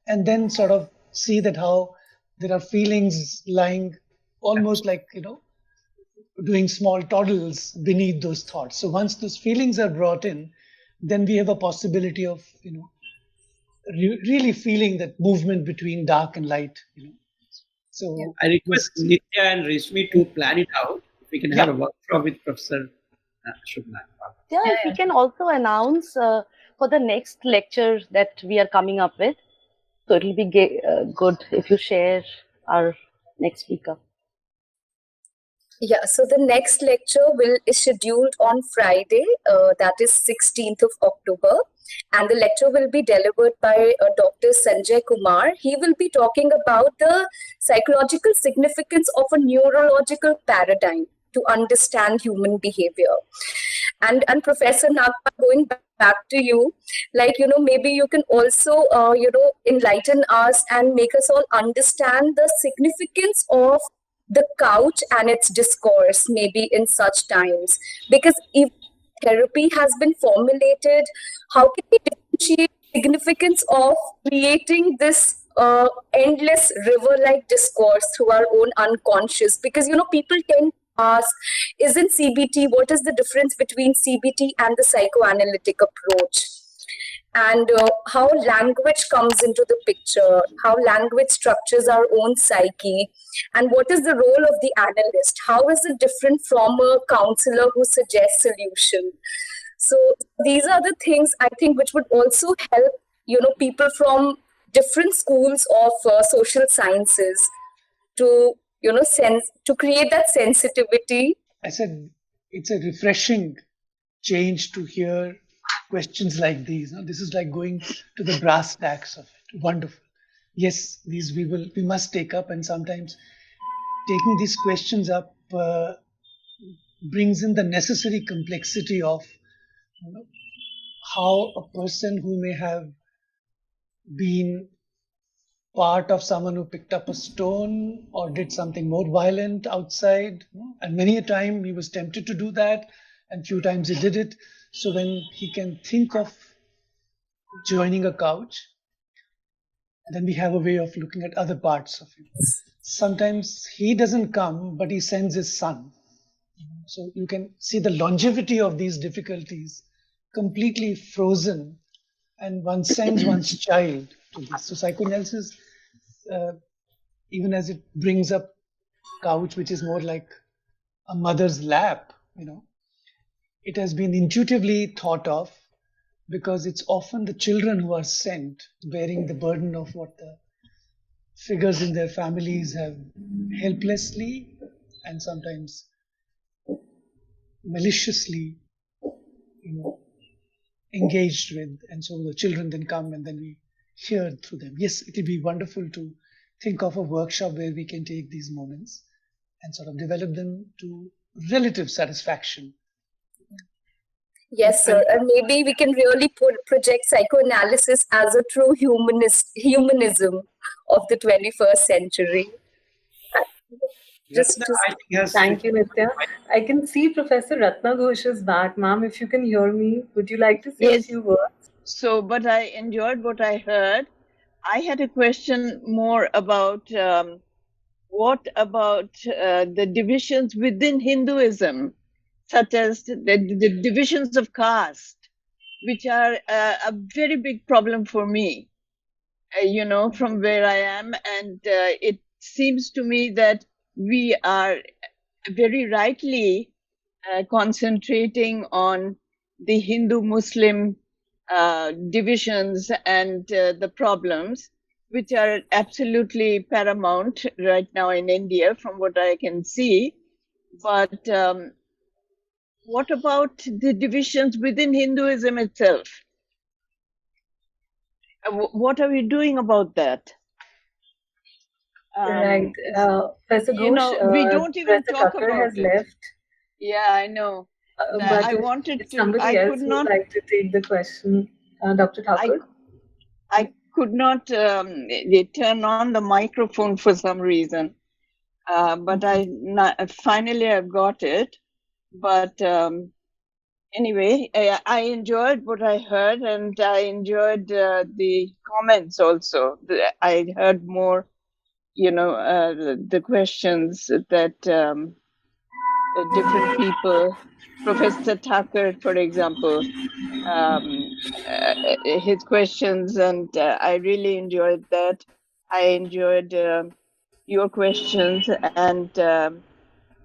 and then sort of see that how there are feelings lying almost like, doing small toddles beneath those thoughts. So once those feelings are brought in, then we have a possibility of, really feeling that movement between dark and light. So I request Nitya and Rishmi to plan it out. If we can have a workshop with Professor Shubhna. Yeah, if we can also announce for the next lecture that we are coming up with. So it'll be good if you share our next speaker. Yeah, so the next lecture is scheduled on Friday, that is 16th of October. And the lecture will be delivered by Dr. Sanjay Kumar. He will be talking about the psychological significance of a neurological paradigm to understand human behavior. And Professor Nagpa, going back to you, like, maybe you can also, enlighten us and make us all understand the significance of the couch and its discourse, maybe in such times. Because if therapy has been formulated, how can we differentiate significance of creating this endless river-like discourse through our own unconscious? Because, people tend to ask, isn't CBT, what is the difference between CBT and the psychoanalytic approach? And how language comes into the picture, how language structures our own psyche, and what is the role of the analyst? How is it different from a counselor who suggests solution? So these are the things I think which would also help, people from different schools of social sciences to, to create that sensitivity. I said it's a refreshing change to hear questions like these. This is like going to the brass tacks of it. Wonderful. Yes, these we must take up, and sometimes taking these questions up brings in the necessary complexity of how a person who may have been part of someone who picked up a stone or did something more violent outside, and many a time he was tempted to do that, and few times he did it. So when he can think of joining a couch, then we have a way of looking at other parts of him. Sometimes he doesn't come, but he sends his son. So you can see the longevity of these difficulties completely frozen, and one sends one's child to this. So psychoanalysis, even as it brings up couch, which is more like a mother's lap, it has been intuitively thought of because it's often the children who are sent bearing the burden of what the figures in their families have helplessly and sometimes maliciously engaged with, and so the children then come and then we hear through them. Yes, it will be wonderful to think of a workshop where we can take these moments and sort of develop them to relative satisfaction. Yes, sir. And maybe we can really project psychoanalysis as a true humanism of the 21st century. Thank you, Nitya. I can see Professor Ratna Ghosh is back. Ma'am, if you can hear me, would you like to say a few words? So, but I enjoyed what I heard. I had a question more about what about the divisions within Hinduism, such as the divisions of caste, which are a very big problem for me, from where I am. And it seems to me that we are very rightly concentrating on the Hindu-Muslim divisions and the problems, which are absolutely paramount right now in India, from what I can see. But what about the divisions within Hinduism itself? What are we doing about that? Right. Professor Ghosh, we don't even Professor talk Kakar about has it. left. Yeah, I know. But I wanted if to. somebody I else could would not. like to take the question, Dr. Thakur. I could not turn on the microphone for some reason, but finally I've got it. But anyway, I enjoyed what I heard, and I enjoyed the comments also. I heard more, the questions that different people, Professor Thakur, for example, his questions, and I really enjoyed that. I enjoyed your questions, and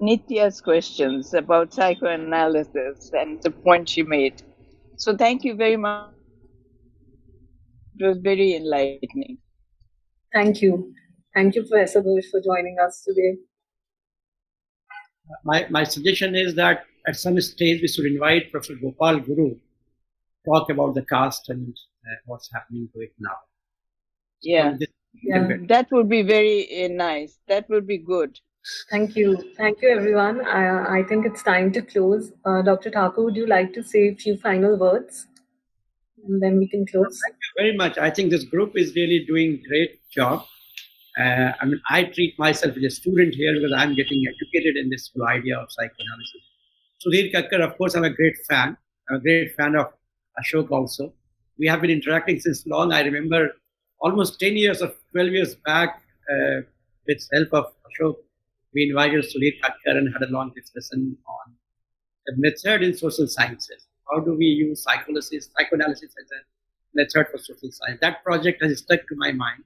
Nitya's questions about psychoanalysis and the point she made. So thank you very much. It was very enlightening. Thank you. Thank you, Professor Ghosh, for joining us today. My suggestion is that at some stage we should invite Professor Gopal Guru to talk about the caste and what's happening to it now. Yeah, that would be very nice. That would be good. Thank you. Thank you, everyone. I think it's time to close. Dr. Thakur, would you like to say a few final words? And then we can close. Thank you very much. I think this group is really doing great job. I mean, I treat myself as a student here because I'm getting educated in this whole idea of psychoanalysis. Sudhir Kakar, of course, I'm a great fan. I'm a great fan of Ashok also. We have been interacting since long. I remember almost 10 years or 12 years back, with help of Ashok, we invited Sudhir Kakar and had a long discussion on the method in social sciences. How do we use psychoanalysis as a method for social science? That project has stuck to my mind.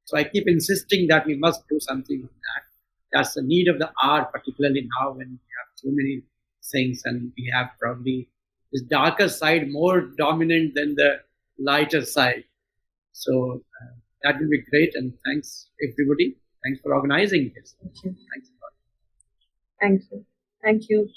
So I keep insisting that we must do something with that. That's the need of the hour, particularly now when we have so many things and we have probably this darker side more dominant than the lighter side. So that will be great. And thanks, everybody. Thanks for organizing this. Thank you. Thanks a lot. Thank you. Thank you.